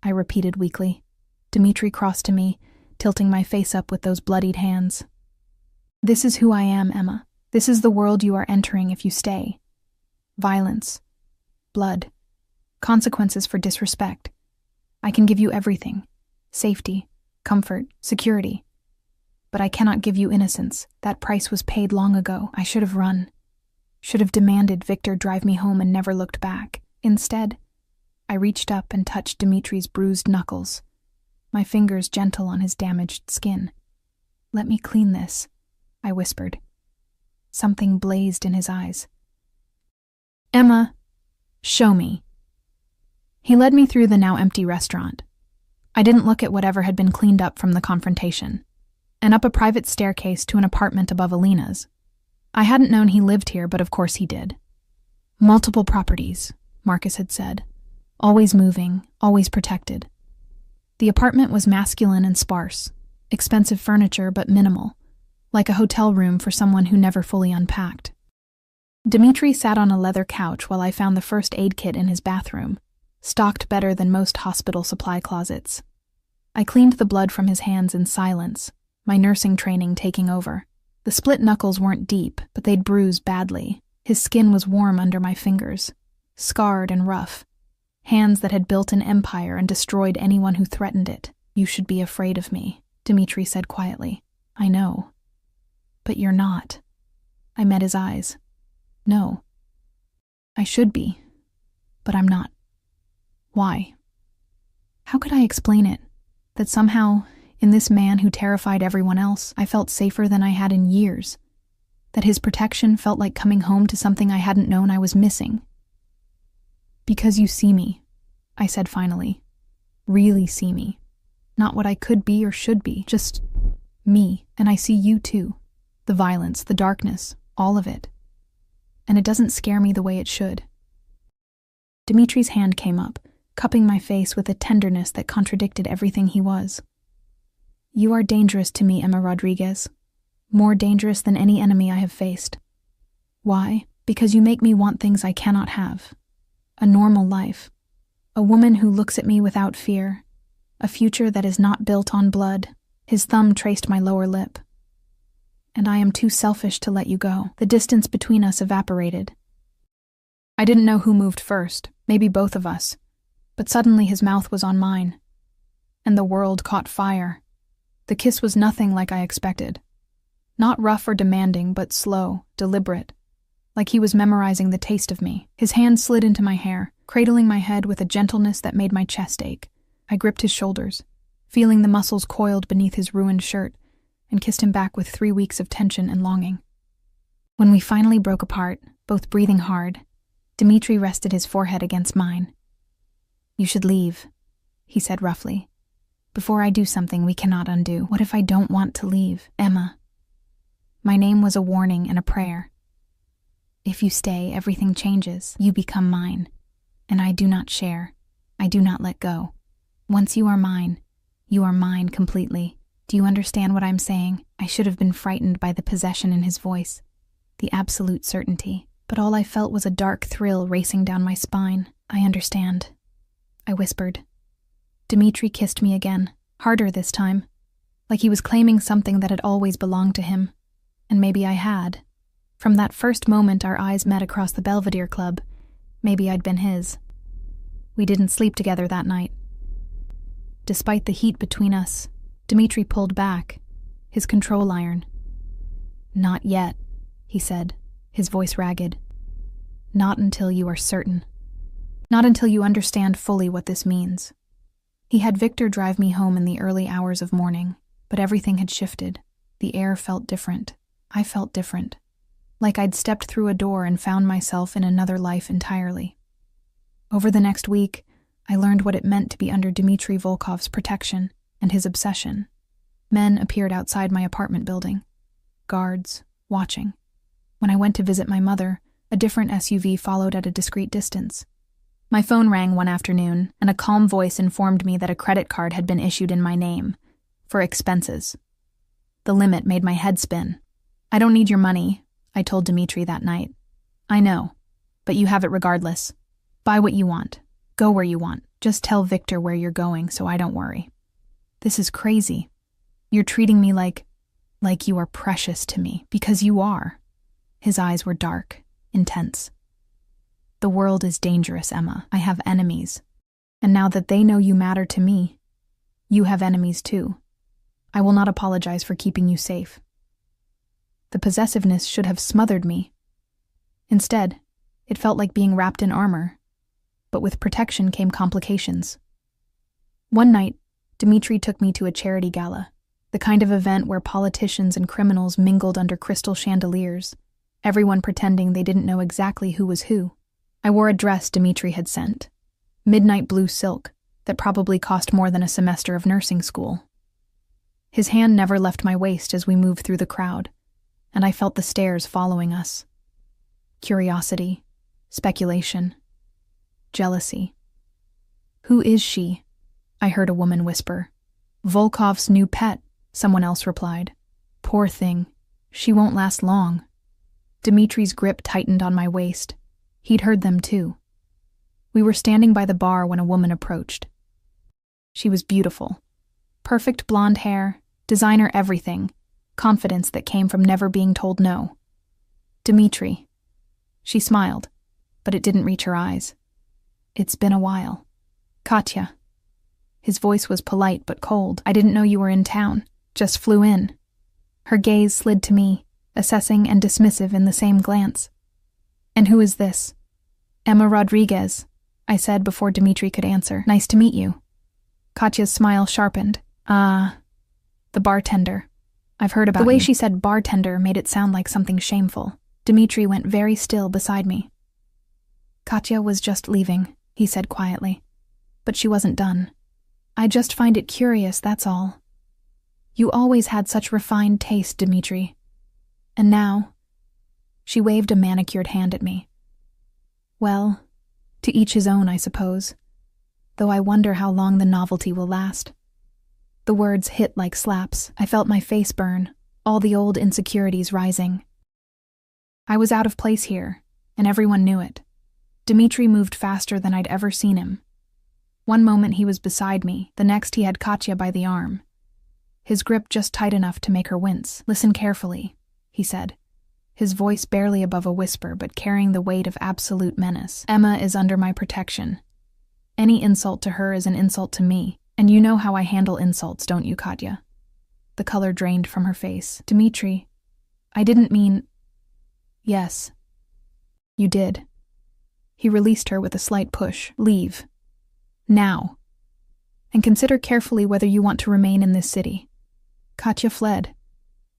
I repeated weakly. Dimitri crossed to me, tilting my face up with those bloodied hands. "This is who I am, Emma. This is the world you are entering if you stay. Violence. Blood. Consequences for disrespect. I can give you everything. Safety, comfort, security. But I cannot give you innocence. That price was paid long ago. I should have run. Should have demanded Victor drive me home and never looked back. Instead, I reached up and touched Dimitri's bruised knuckles, my fingers gentle on his damaged skin. "Let me clean this," I whispered. Something blazed in his eyes. "Emma, show me." He led me through the now empty restaurant. I didn't look at whatever had been cleaned up from the confrontation, and up a private staircase to an apartment above Alina's. I hadn't known he lived here, but of course he did. Multiple properties, Marcus had said. Always moving, always protected. The apartment was masculine and sparse, expensive furniture but minimal, like a hotel room for someone who never fully unpacked. Dmitri sat on a leather couch while I found the first aid kit in his bathroom, stocked better than most hospital supply closets. I cleaned the blood from his hands in silence, my nursing training taking over. The split knuckles weren't deep, but they'd bruised badly. His skin was warm under my fingers, scarred and rough. Hands that had built an empire and destroyed anyone who threatened it. You should be afraid of me, Dmitri said quietly. I know. But you're not. I met his eyes. No. I should be, but I'm not. Why? How could I explain it? That somehow, in this man who terrified everyone else, I felt safer than I had in years. That his protection felt like coming home to something I hadn't known I was missing. Because you see me, I said finally. Really see me. Not what I could be or should be, just me. And I see you too. The violence, the darkness, all of it. And it doesn't scare me the way it should. Dimitri's hand came up, cupping my face with a tenderness that contradicted everything he was. You are dangerous to me, Emma Rodriguez. More dangerous than any enemy I have faced. Why? Because you make me want things I cannot have. A normal life. A woman who looks at me without fear. A future that is not built on blood. His thumb traced my lower lip. And I am too selfish to let you go. The distance between us evaporated. I didn't know who moved first, maybe both of us. But suddenly his mouth was on mine. And the world caught fire. The kiss was nothing like I expected. Not rough or demanding, but slow, deliberate. Like he was memorizing the taste of me. His hand slid into my hair, cradling my head with a gentleness that made my chest ache. I gripped his shoulders, feeling the muscles coiled beneath his ruined shirt, and kissed him back with 3 weeks of tension and longing. When we finally broke apart, both breathing hard, Dmitri rested his forehead against mine. You should leave, he said roughly. Before I do something we cannot undo. What if I don't want to leave, Emma? My name was a warning and a prayer. If you stay, everything changes. You become mine. And I do not share. I do not let go. Once you are mine completely. Do you understand what I'm saying? I should have been frightened by the possession in his voice, the absolute certainty. But all I felt was a dark thrill racing down my spine. I understand, I whispered. Dmitri kissed me again, harder this time, like he was claiming something that had always belonged to him. And maybe I had. From that first moment our eyes met across the Belvedere Club, maybe I'd been his. We didn't sleep together that night. Despite the heat between us, Dmitri pulled back, his control iron. Not yet, he said, his voice ragged. Not until you are certain. Not until you understand fully what this means. He had Victor drive me home in the early hours of morning, but everything had shifted. The air felt different. I felt different. Like I'd stepped through a door and found myself in another life entirely. Over the next week, I learned what it meant to be under Dmitri Volkov's protection and his obsession. Men appeared outside my apartment building. Guards, watching. When I went to visit my mother, a different SUV followed at a discreet distance. My phone rang one afternoon, and a calm voice informed me that a credit card had been issued in my name, for expenses. The limit made my head spin. I don't need your money, I told Dmitri that night. I know, but you have it regardless. Buy what you want. Go where you want. Just tell Victor where you're going so I don't worry. This is crazy. You're treating me like you are precious to me, because you are. His eyes were dark, intense. The world is dangerous, Emma. I have enemies. And now that they know you matter to me, you have enemies too. I will not apologize for keeping you safe. The possessiveness should have smothered me. Instead, it felt like being wrapped in armor. But with protection came complications. One night, Dmitri took me to a charity gala, the kind of event where politicians and criminals mingled under crystal chandeliers, everyone pretending they didn't know exactly who was who. I wore a dress Dmitri had sent. Midnight blue silk, that probably cost more than a semester of nursing school. His hand never left my waist as we moved through the crowd, and I felt the stares following us. Curiosity, speculation, jealousy. "Who is she?" I heard a woman whisper. "Volkov's new pet," someone else replied. "Poor thing, she won't last long." Dimitri's grip tightened on my waist. He'd heard them too. We were standing by the bar when a woman approached. She was beautiful. Perfect blonde hair, designer everything, confidence that came from never being told no. "Dimitri." She smiled, but it didn't reach her eyes. "It's been a while." "Katya." His voice was polite but cold. "I didn't know you were in town. Just flew in." Her gaze slid to me, assessing and dismissive in the same glance. "And who is this?" "Emma Rodriguez," I said before Dimitri could answer. "Nice to meet you." Katya's smile sharpened. "Ah, the bartender. I've heard about you." The way she said bartender made it sound like something shameful. Dimitri went very still beside me. "Katya was just leaving," he said quietly. "But she wasn't done. I just find it curious, that's all. You always had such refined taste, Dimitri. And now..." She waved a manicured hand at me. "Well, to each his own, I suppose. Though I wonder how long the novelty will last." The words hit like slaps. I felt my face burn, all the old insecurities rising. I was out of place here, and everyone knew it. Dimitri moved faster than I'd ever seen him. One moment he was beside me, the next he had Katya by the arm. His grip just tight enough to make her wince. "Listen carefully," he said, his voice barely above a whisper but carrying the weight of absolute menace. "Emma is under my protection. Any insult to her is an insult to me, and you know how I handle insults, don't you, Katya?" The color drained from her face. "Dimitri, I didn't mean..." "Yes, you did." He released her with a slight push. "Leave. Now. And consider carefully whether you want to remain in this city." Katya fled,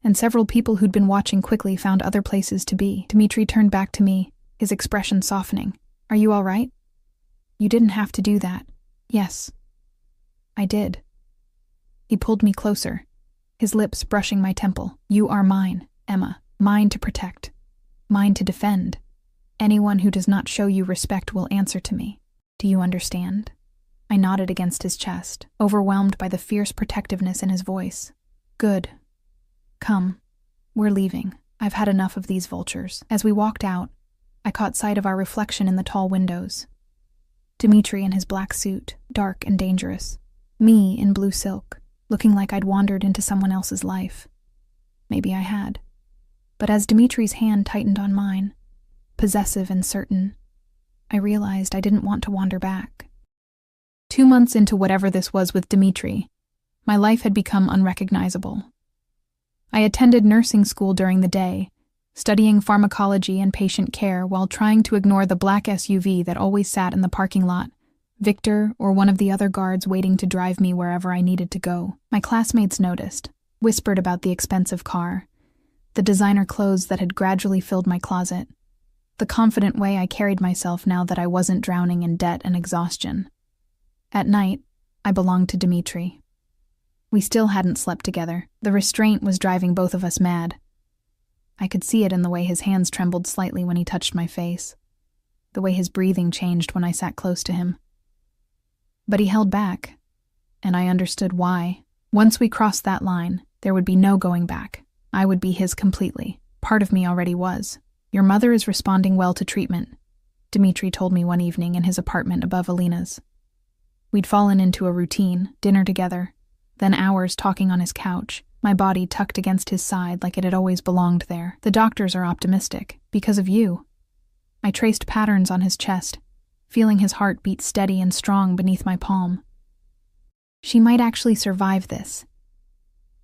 and several people who'd been watching quickly found other places to be. Dimitri turned back to me, his expression softening. "Are you all right?" "You didn't have to do that." "Yes, I did." He pulled me closer, his lips brushing my temple. "You are mine, Emma. Mine to protect. Mine to defend. Anyone who does not show you respect will answer to me. Do you understand?" I nodded against his chest, overwhelmed by the fierce protectiveness in his voice. "Good. Come, we're leaving. I've had enough of these vultures." As we walked out, I caught sight of our reflection in the tall windows. Dimitri in his black suit, dark and dangerous. Me in blue silk, looking like I'd wandered into someone else's life. Maybe I had. But as Dimitri's hand tightened on mine, possessive and certain, I realized I didn't want to wander back. 2 months into whatever this was with Dimitri, my life had become unrecognizable. I attended nursing school during the day, studying pharmacology and patient care while trying to ignore the black SUV that always sat in the parking lot, Victor or one of the other guards waiting to drive me wherever I needed to go. My classmates noticed, whispered about the expensive car, the designer clothes that had gradually filled my closet, the confident way I carried myself now that I wasn't drowning in debt and exhaustion. At night, I belonged to Dimitri. We still hadn't slept together. The restraint was driving both of us mad. I could see it in the way his hands trembled slightly when he touched my face, the way his breathing changed when I sat close to him. But he held back, and I understood why. Once we crossed that line, there would be no going back. I would be his completely. Part of me already was. "Your mother is responding well to treatment," Dimitri told me one evening in his apartment above Alina's. We'd fallen into a routine, dinner together, then hours talking on his couch, my body tucked against his side like it had always belonged there. "The doctors are optimistic, because of you." I traced patterns on his chest, feeling his heart beat steady and strong beneath my palm. "She might actually survive this.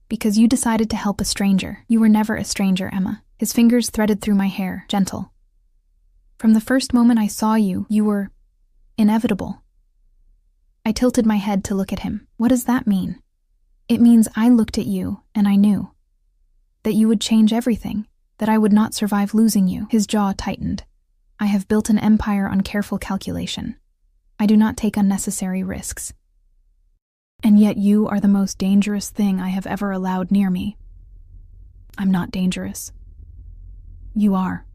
Because you decided to help a stranger. You were never a stranger, Emma." His fingers threaded through my hair, gentle. "From the first moment I saw you, you were inevitable." I tilted my head to look at him. "What does that mean?" "It means I looked at you, and I knew. That you would change everything, that I would not survive losing you." His jaw tightened. "I have built an empire on careful calculation. I do not take unnecessary risks. And yet you are the most dangerous thing I have ever allowed near me. I'm not dangerous. You are.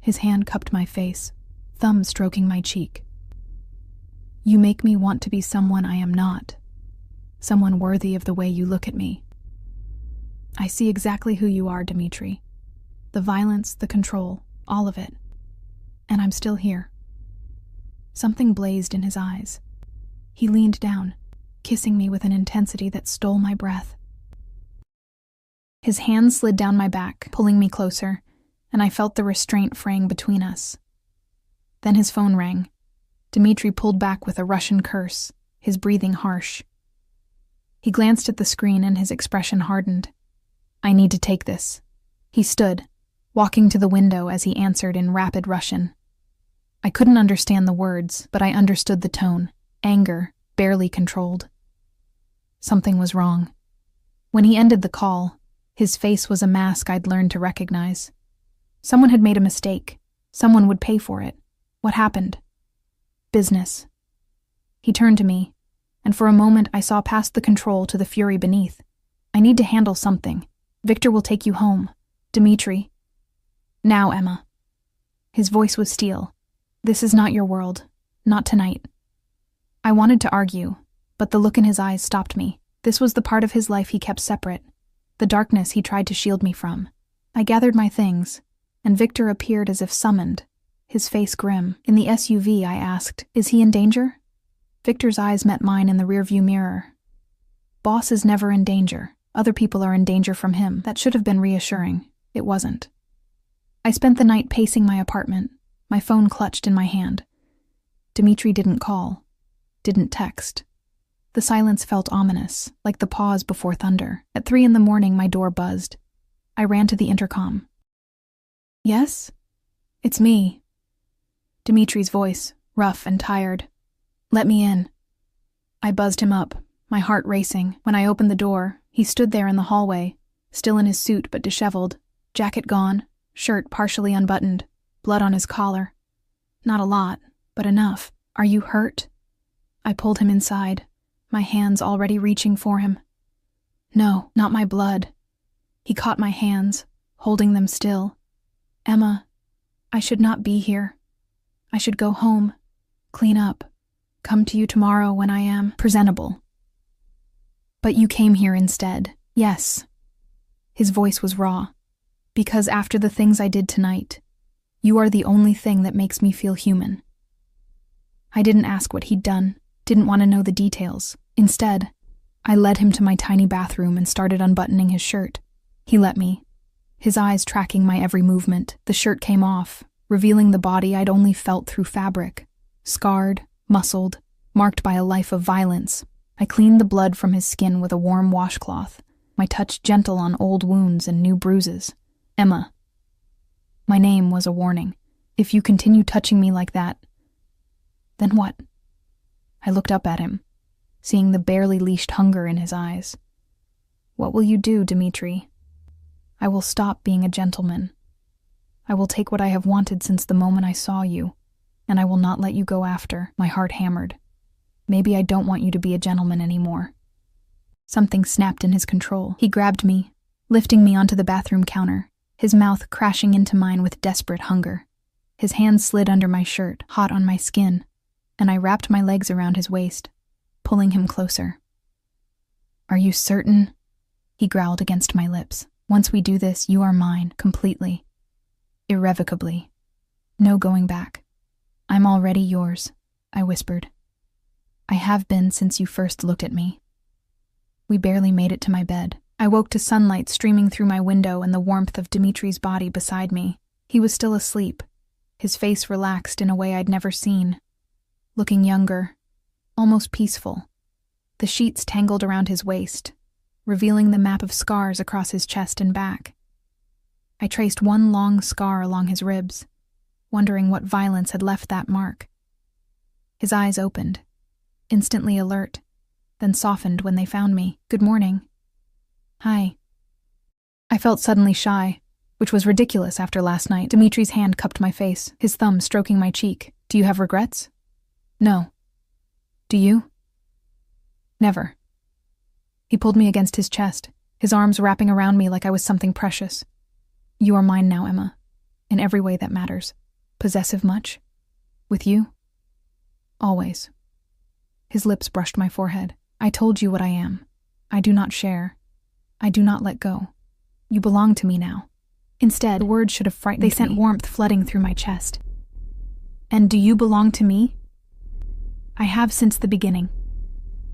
His hand cupped my face, thumb stroking my cheek. You make me want to be someone I am not, someone worthy of the way you look at me. I see exactly who you are, Dimitri. The violence, the control, all of it. And I'm still here. Something blazed in his eyes. He leaned down, kissing me with an intensity that stole my breath. His hand slid down my back, pulling me closer, and I felt the restraint fraying between us. Then his phone rang. Dimitri pulled back with a Russian curse, his breathing harsh. He glanced at the screen and his expression hardened. I need to take this. He stood, walking to the window as he answered in rapid Russian. I couldn't understand the words, but I understood the tone, anger, barely controlled. Something was wrong. When he ended the call, his face was a mask I'd learned to recognize. Someone had made a mistake. Someone would pay for it. What happened? Business. He turned to me, and for a moment I saw past the control to the fury beneath. I need to handle something. Victor will take you home. Dimitri. Now, Emma. His voice was steel. This is not your world. Not tonight. I wanted to argue, but the look in his eyes stopped me. This was the part of his life he kept separate, the darkness he tried to shield me from. I gathered my things, and Victor appeared as if summoned, his face grim. In the SUV, I asked, is he in danger? Victor's eyes met mine in the rearview mirror. Boss is never in danger. Other people are in danger from him. That should have been reassuring. It wasn't. I spent the night pacing my apartment, my phone clutched in my hand. Dimitri didn't call, didn't text. The silence felt ominous, like the pause before thunder. At 3 a.m, my door buzzed. I ran to the intercom. Yes? It's me. Dimitri's voice, rough and tired. Let me in. I buzzed him up, my heart racing. When I opened the door, he stood there in the hallway, still in his suit but disheveled, jacket gone, shirt partially unbuttoned, blood on his collar. Not a lot, but enough. Are you hurt? I pulled him inside, my hands already reaching for him. No, not my blood. He caught my hands, holding them still. Emma, I should not be here. I should go home, clean up, come to you tomorrow when I am presentable. But you came here instead. Yes. His voice was raw. Because after the things I did tonight, you are the only thing that makes me feel human. I didn't ask what he'd done, didn't want to know the details. Instead, I led him to my tiny bathroom and started unbuttoning his shirt. He let me, his eyes tracking my every movement. The shirt came off, revealing the body I'd only felt through fabric. Scarred, muscled, marked by a life of violence. I cleaned the blood from his skin with a warm washcloth, my touch gentle on old wounds and new bruises. Emma. My name was a warning. If you continue touching me like that, then what? I looked up at him, seeing the barely leashed hunger in his eyes. What will you do, Dimitri? I will stop being a gentleman. I will take what I have wanted since the moment I saw you, and I will not let you go after. My heart hammered. Maybe I don't want you to be a gentleman anymore. Something snapped in his control. He grabbed me, lifting me onto the bathroom counter, his mouth crashing into mine with desperate hunger. His hand slid under my shirt, hot on my skin, and I wrapped my legs around his waist, pulling him closer. Are you certain? He growled against my lips. Once we do this, you are mine, completely. Irrevocably. No going back. I'm already yours, I whispered. I have been since you first looked at me. We barely made it to my bed. I woke to sunlight streaming through my window and the warmth of Dimitri's body beside me. He was still asleep, his face relaxed in a way I'd never seen. Looking younger, almost peaceful. The sheets tangled around his waist, revealing the map of scars across his chest and back. I traced one long scar along his ribs, wondering what violence had left that mark. His eyes opened, instantly alert, then softened when they found me. Good morning. Hi. I felt suddenly shy, which was ridiculous after last night. Dimitri's hand cupped my face, his thumb stroking my cheek. Do you have regrets? No. Do you? Never. He pulled me against his chest, his arms wrapping around me like I was something precious. You are mine now, Emma, in every way that matters. Possessive much? With you? Always. His lips brushed my forehead. I told you what I am. I do not share. I do not let go. You belong to me now. Instead, the words should have frightened me. They sent warmth flooding through my chest. And do you belong to me? I have since the beginning,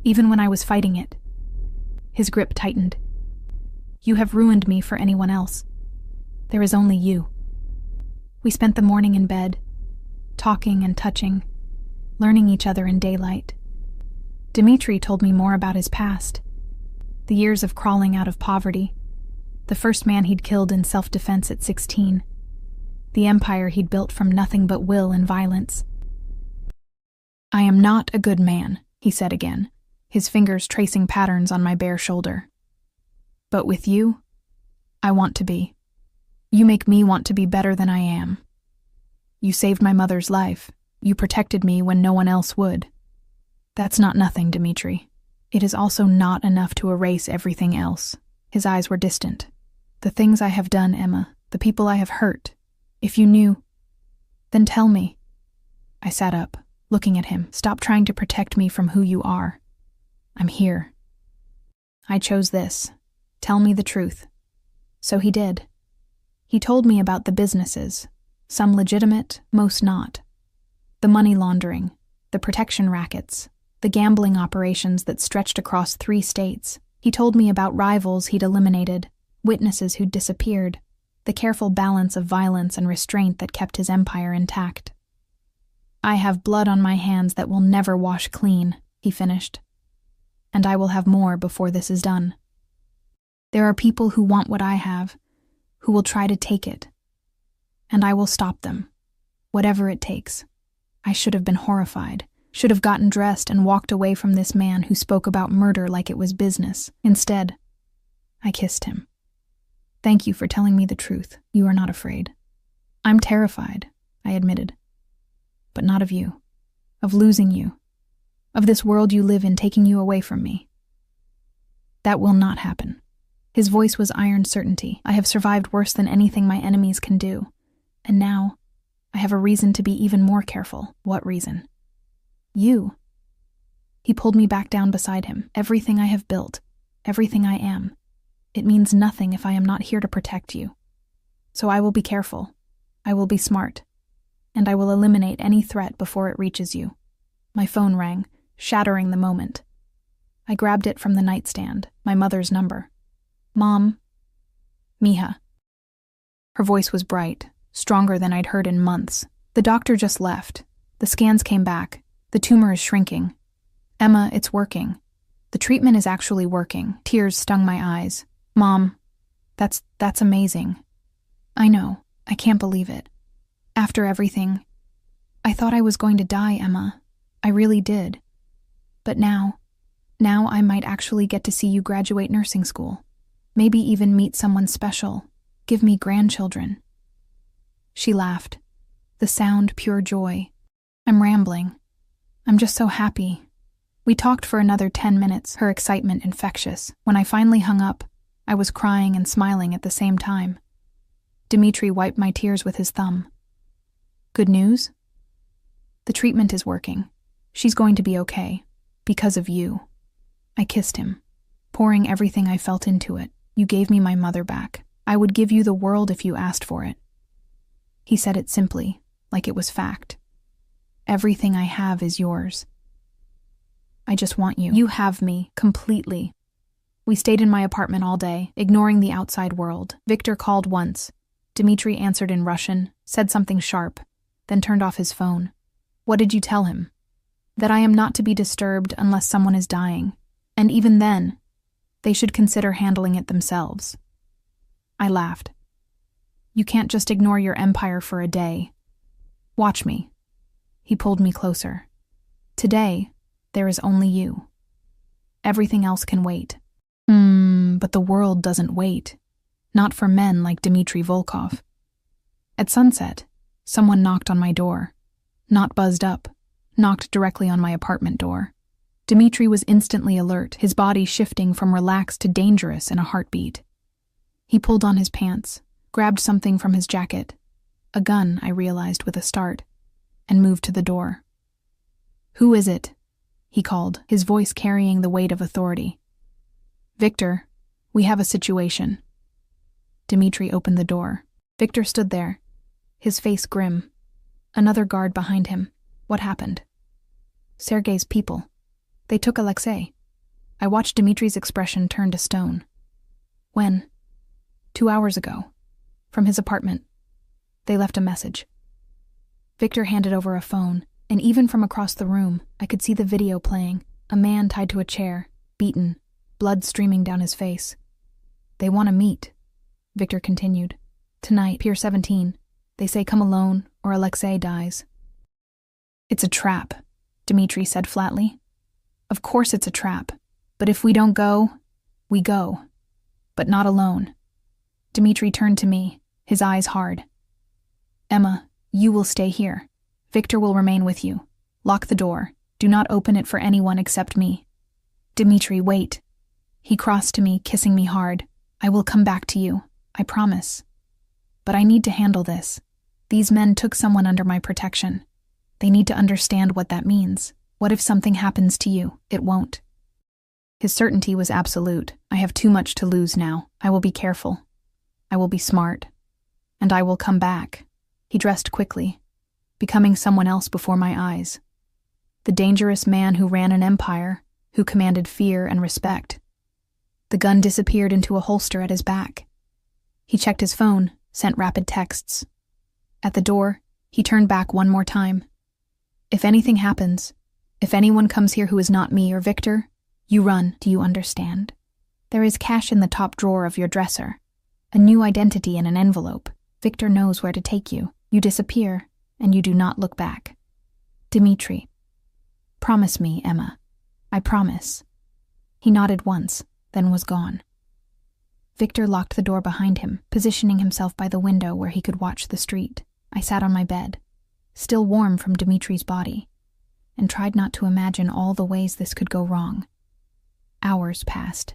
even when I was fighting it. His grip tightened. You have ruined me for anyone else. There is only you. We spent the morning in bed, talking and touching, learning each other in daylight. Dimitri told me more about his past, the years of crawling out of poverty, the first man he'd killed in self-defense at 16, the empire he'd built from nothing but will and violence. I am not a good man, he said again, his fingers tracing patterns on my bare shoulder. But with you, I want to be. You make me want to be better than I am. You saved my mother's life. You protected me when no one else would. That's not nothing, Dimitri. It is also not enough to erase everything else. His eyes were distant. The things I have done, Emma, the people I have hurt. If you knew, then tell me. I sat up, looking at him. Stop trying to protect me from who you are. I'm here. I chose this. Tell me the truth. So he did. He told me about the businesses, some legitimate, most not. The money laundering, the protection rackets, the gambling operations that stretched across 3 states. He told me about rivals he'd eliminated, witnesses who'd disappeared, the careful balance of violence and restraint that kept his empire intact. I have blood on my hands that will never wash clean, he finished. And I will have more before this is done. There are people who want what I have, who will try to take it. And I will stop them, whatever it takes. I should have been horrified, should have gotten dressed and walked away from this man who spoke about murder like it was business. Instead, I kissed him. Thank you for telling me the truth. You are not afraid. I'm terrified, I admitted. But not of you, of losing you, of this world you live in taking you away from me. That will not happen. His voice was iron certainty. I have survived worse than anything my enemies can do. And now, I have a reason to be even more careful. What reason? You. He pulled me back down beside him. Everything I have built, everything I am. It means nothing if I am not here to protect you. So I will be careful. I will be smart. And I will eliminate any threat before it reaches you. My phone rang, shattering the moment. I grabbed it from the nightstand, my mother's number. Mom. Mija. Her voice was bright, stronger than I'd heard in months. The doctor just left. The scans came back. The tumor is shrinking. Emma, it's working. The treatment is actually working. Tears stung my eyes. Mom, that's amazing. I know. I can't believe it. After everything, I thought I was going to die, Emma. I really did. But now I might actually get to see you graduate nursing school. Maybe even meet someone special. Give me grandchildren. She laughed. The sound pure joy. I'm rambling. I'm just so happy. We talked for another 10 minutes, her excitement infectious. When I finally hung up, I was crying and smiling at the same time. Dimitri wiped my tears with his thumb. Good news? The treatment is working. She's going to be okay. Because of you. I kissed him, pouring everything I felt into it. You gave me my mother back. I would give you the world if you asked for it. He said it simply, like it was fact. Everything I have is yours. I just want you. You have me, completely. We stayed in my apartment all day, ignoring the outside world. Victor called once. Dimitri answered in Russian, said something sharp, then turned off his phone. What did you tell him? That I am not to be disturbed unless someone is dying. And even then, they should consider handling it themselves. I laughed. You can't just ignore your empire for a day. Watch me. He pulled me closer. Today, there is only you. Everything else can wait. But the world doesn't wait. Not for men like Dmitry Volkov. At sunset, someone knocked on my door. Not buzzed up. Knocked directly on my apartment door. Dmitri was instantly alert, his body shifting from relaxed to dangerous in a heartbeat. He pulled on his pants, grabbed something from his jacket, a gun, I realized with a start, and moved to the door. "Who is it?" he called, his voice carrying the weight of authority. "Victor, we have a situation." Dmitri opened the door. Victor stood there, his face grim. Another guard behind him. What happened? Sergei's people. They took Alexei. I watched Dmitri's expression turn to stone. When? 2 hours ago. From his apartment. They left a message. Victor handed over a phone, and even from across the room, I could see the video playing, a man tied to a chair, beaten, blood streaming down his face. "They want to meet," Victor continued. "Tonight, Pier 17. They say come alone, or Alexei dies." "It's a trap," Dmitri said flatly. "Of course it's a trap, but if we don't go, we go. But not alone." Dmitri turned to me, his eyes hard. "Emma, you will stay here. Victor will remain with you. Lock the door. Do not open it for anyone except me." "Dmitri, wait." He crossed to me, kissing me hard. "I will come back to you. I promise. But I need to handle this. These men took someone under my protection. They need to understand what that means. What if something happens to you? It won't." His certainty was absolute. "I have too much to lose now. I will be careful. I will be smart. And I will come back." He dressed quickly, becoming someone else before my eyes. The dangerous man who ran an empire, who commanded fear and respect. The gun disappeared into a holster at his back. He checked his phone, sent rapid texts. At the door, he turned back one more time. "If anything happens, if anyone comes here who is not me or Victor, you run. Do you understand? There is cash in the top drawer of your dresser. A new identity in an envelope. Victor knows where to take you. You disappear, and you do not look back. Dmitri. Promise me, Emma. I promise." He nodded once, then was gone. Victor locked the door behind him, positioning himself by the window where he could watch the street. I sat on my bed, still warm from Dmitri's body, and tried not to imagine all the ways this could go wrong. Hours passed.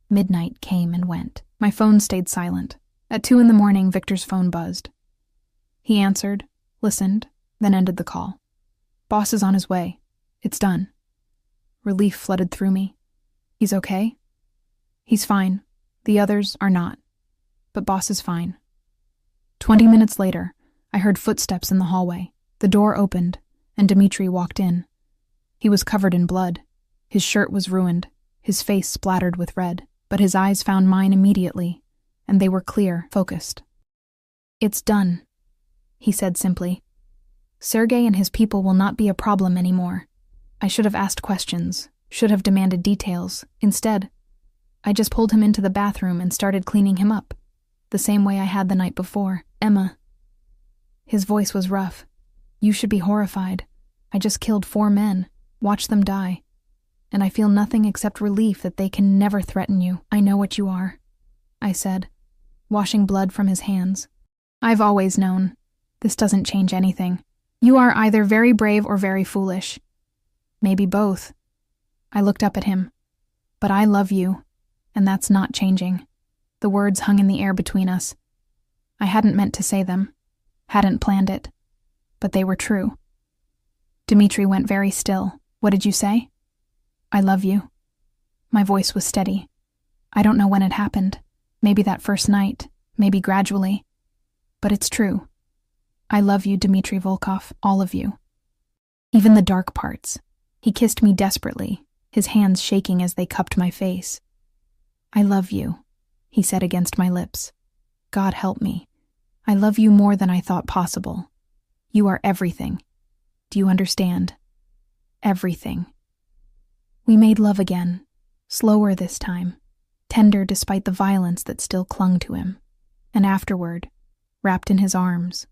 Midnight came and went. My phone stayed silent. At 2 a.m, Victor's phone buzzed. He answered, listened, then ended the call. "Boss is on his way. It's done." Relief flooded through me. "He's okay?" "He's fine. The others are not. But boss is fine." 20 minutes later, I heard footsteps in the hallway. The door opened, and Dmitri walked in. He was covered in blood. His shirt was ruined, his face splattered with red, but his eyes found mine immediately, and they were clear, focused. "It's done," he said simply. "Sergei and his people will not be a problem anymore." I should have asked questions, should have demanded details. Instead, I just pulled him into the bathroom and started cleaning him up, the same way I had the night before. "Emma." His voice was rough. "You should be horrified. I just killed 4 men, watched them die, and I feel nothing except relief that they can never threaten you. I know what you are," I said, washing blood from his hands. "I've always known. This doesn't change anything. You are either very brave or very foolish. Maybe both." I looked up at him. "But I love you, and that's not changing." The words hung in the air between us. I hadn't meant to say them, hadn't planned it, but they were true. Dmitri went very still. "What did you say?" "I love you." My voice was steady. I don't know when it happened. Maybe that first night, maybe gradually. But it's true. I love you, Dmitri Volkov, all of you. Even the dark parts. He kissed me desperately, his hands shaking as they cupped my face. "I love you," he said against my lips. "God help me. I love you more than I thought possible. You are everything. Do you understand? Everything." We made love again, slower this time, tender despite the violence that still clung to him. And afterward, wrapped in his arms,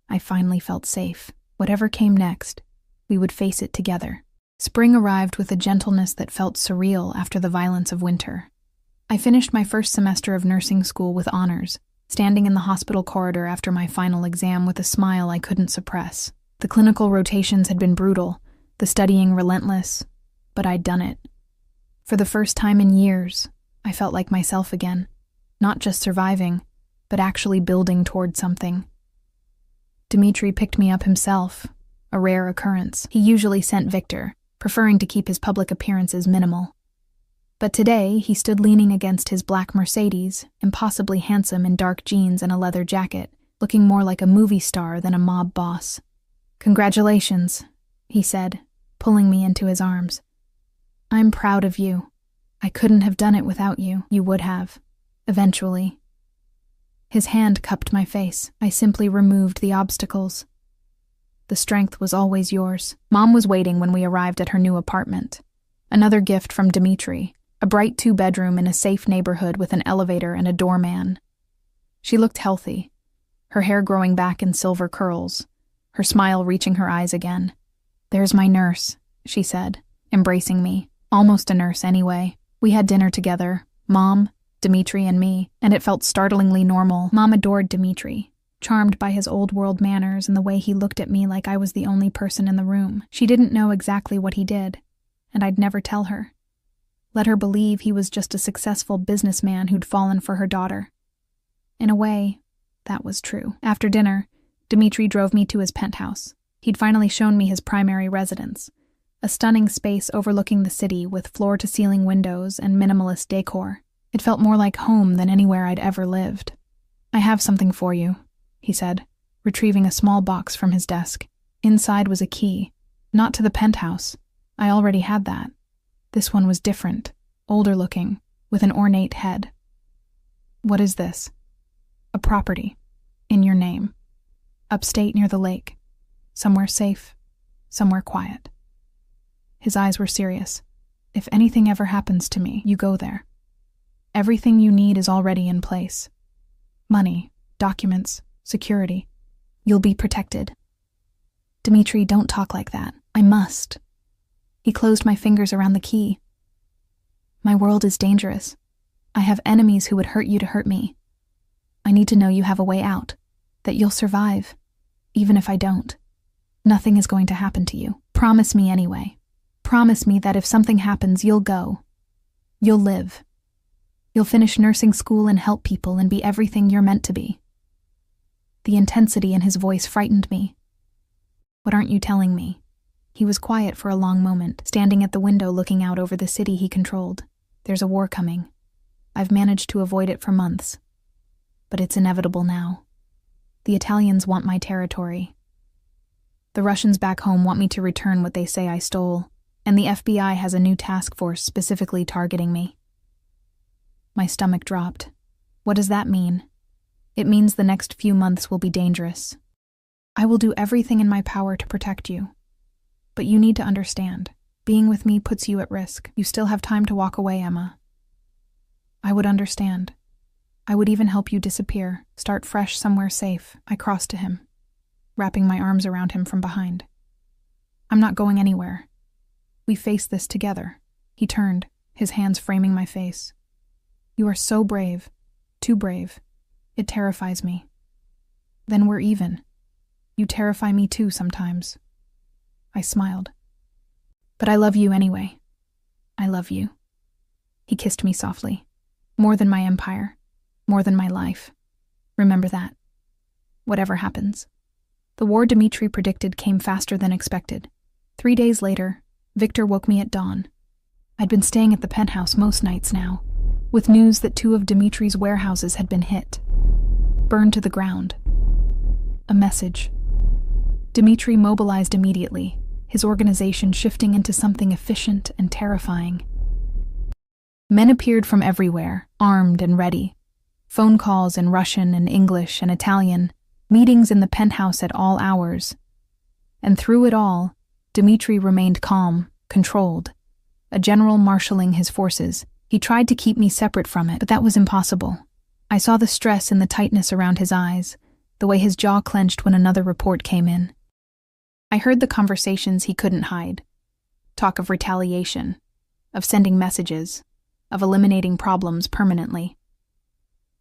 I finally felt safe. Whatever came next, we would face it together. Spring arrived with a gentleness that felt surreal after the violence of winter. I finished my first semester of nursing school with honors, standing in the hospital corridor after my final exam with a smile I couldn't suppress. The clinical rotations had been brutal, the studying relentless, but I'd done it. For the first time in years, I felt like myself again, not just surviving, but actually building toward something. Dimitri picked me up himself, a rare occurrence. He usually sent Victor, preferring to keep his public appearances minimal. But today, he stood leaning against his black Mercedes, impossibly handsome in dark jeans and a leather jacket, looking more like a movie star than a mob boss. "Congratulations," he said, pulling me into his arms. "I'm proud of you. I couldn't have done it without you. You would have. Eventually." His hand cupped my face. I simply removed the obstacles. "The strength was always yours." Mom was waiting when we arrived at her new apartment. Another gift from Dimitri, a bright 2-bedroom in a safe neighborhood with an elevator and a doorman. She looked healthy, her hair growing back in silver curls, her smile reaching her eyes again. "There's my nurse," she said, embracing me. Almost a nurse anyway. We had dinner together, Mom, Dimitri, and me, and it felt startlingly normal. Mom adored Dimitri, charmed by his old-world manners and the way he looked at me like I was the only person in the room. She didn't know exactly what he did, and I'd never tell her. Let her believe he was just a successful businessman who'd fallen for her daughter. In a way, that was true. After dinner, Dimitri drove me to his penthouse. He'd finally shown me his primary residence, a stunning space overlooking the city with floor-to-ceiling windows and minimalist decor. It felt more like home than anywhere I'd ever lived. "I have something for you," he said, retrieving a small box from his desk. Inside was a key, not to the penthouse. I already had that. This one was different, older-looking, with an ornate head. "What is this?" "A property. In your name. Upstate near the lake. Somewhere safe. Somewhere quiet." His eyes were serious. "If anything ever happens to me, you go there. Everything you need is already in place. Money, documents, security. You'll be protected." "Dimitri, don't talk like that. I must." He closed my fingers around the key. "My world is dangerous. I have enemies who would hurt you to hurt me. I need to know you have a way out, that you'll survive, even if I don't. Nothing is going to happen to you. Promise me anyway. Promise me that if something happens, you'll go. You'll live. You'll finish nursing school and help people and be everything you're meant to be." The intensity in his voice frightened me. "What aren't you telling me?" He was quiet for a long moment, standing at the window looking out over the city he controlled. "There's a war coming. I've managed to avoid it for months. But it's inevitable now. The Italians want my territory. The Russians back home want me to return what they say I stole, and the FBI has a new task force specifically targeting me." My stomach dropped. What does that mean? It means the next few months will be dangerous. "I will do everything in my power to protect you. But you need to understand, being with me puts you at risk. You still have time to walk away, Emma." "I would understand. I would even help you disappear, start fresh somewhere safe." I crossed to him, wrapping my arms around him from behind. "I'm not going anywhere. We face this together." He turned, his hands framing my face. "You are so brave, too brave. It terrifies me." "Then we're even. You terrify me too sometimes." I smiled. "But I love you anyway. I love you." He kissed me softly. "More than my empire. More than my life. Remember that. Whatever happens." The war Dimitri predicted came faster than expected. 3 days later, Victor woke me at dawn. I'd been staying at the penthouse most nights now, with news that 2 of Dimitri's warehouses had been hit. Burned to the ground. A message. Dimitri mobilized immediately, his organization shifting into something efficient and terrifying. Men appeared from everywhere, armed and ready. Phone calls in Russian and English and Italian, meetings in the penthouse at all hours. And through it all, Dimitri remained calm, controlled. A general marshalling his forces. He tried to keep me separate from it, but that was impossible. I saw the stress in the tightness around his eyes, the way his jaw clenched when another report came in. I heard the conversations he couldn't hide. Talk of retaliation, of sending messages, of eliminating problems permanently.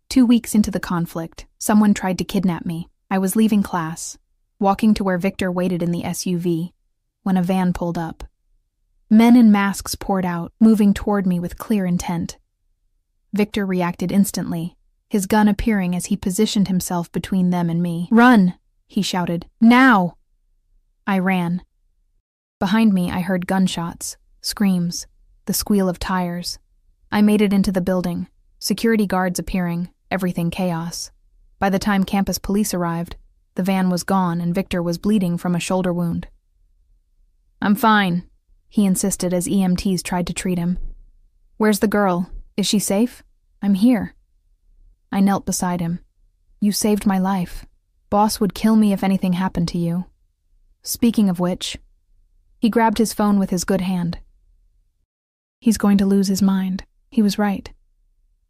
2 weeks into the conflict, someone tried to kidnap me. I was leaving class, walking to where Victor waited in the SUV, when a van pulled up. Men in masks poured out, moving toward me with clear intent. Victor reacted instantly, his gun appearing as he positioned himself between them and me. "Run!" he shouted. "Now!" I ran. Behind me, I heard gunshots, screams, the squeal of tires. I made it into the building, security guards appearing, everything chaos. By the time campus police arrived, the van was gone and Victor was bleeding from a shoulder wound. "I'm fine," he insisted as EMTs tried to treat him. "Where's the girl? Is she safe? I'm here." I knelt beside him. "You saved my life. Boss would kill me if anything happened to you. Speaking of which..." He grabbed his phone with his good hand. "He's going to lose his mind." He was right.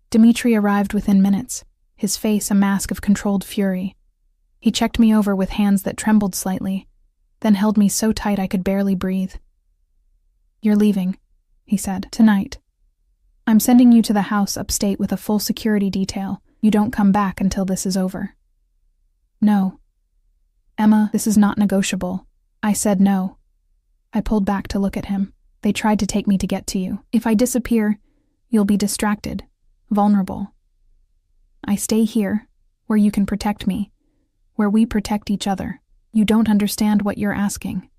Dimitri arrived within minutes, his face a mask of controlled fury. He checked me over with hands that trembled slightly, then held me so tight I could barely breathe. "You're leaving," he said, "tonight. I'm sending you to the house upstate with a full security detail. You don't come back until this is over." "No. Emma, this is not negotiable." I said no. I pulled back to look at him. "They tried to take me to get to you. If I disappear, you'll be distracted, vulnerable. I stay here, where you can protect me, where we protect each other. You don't understand what you're asking."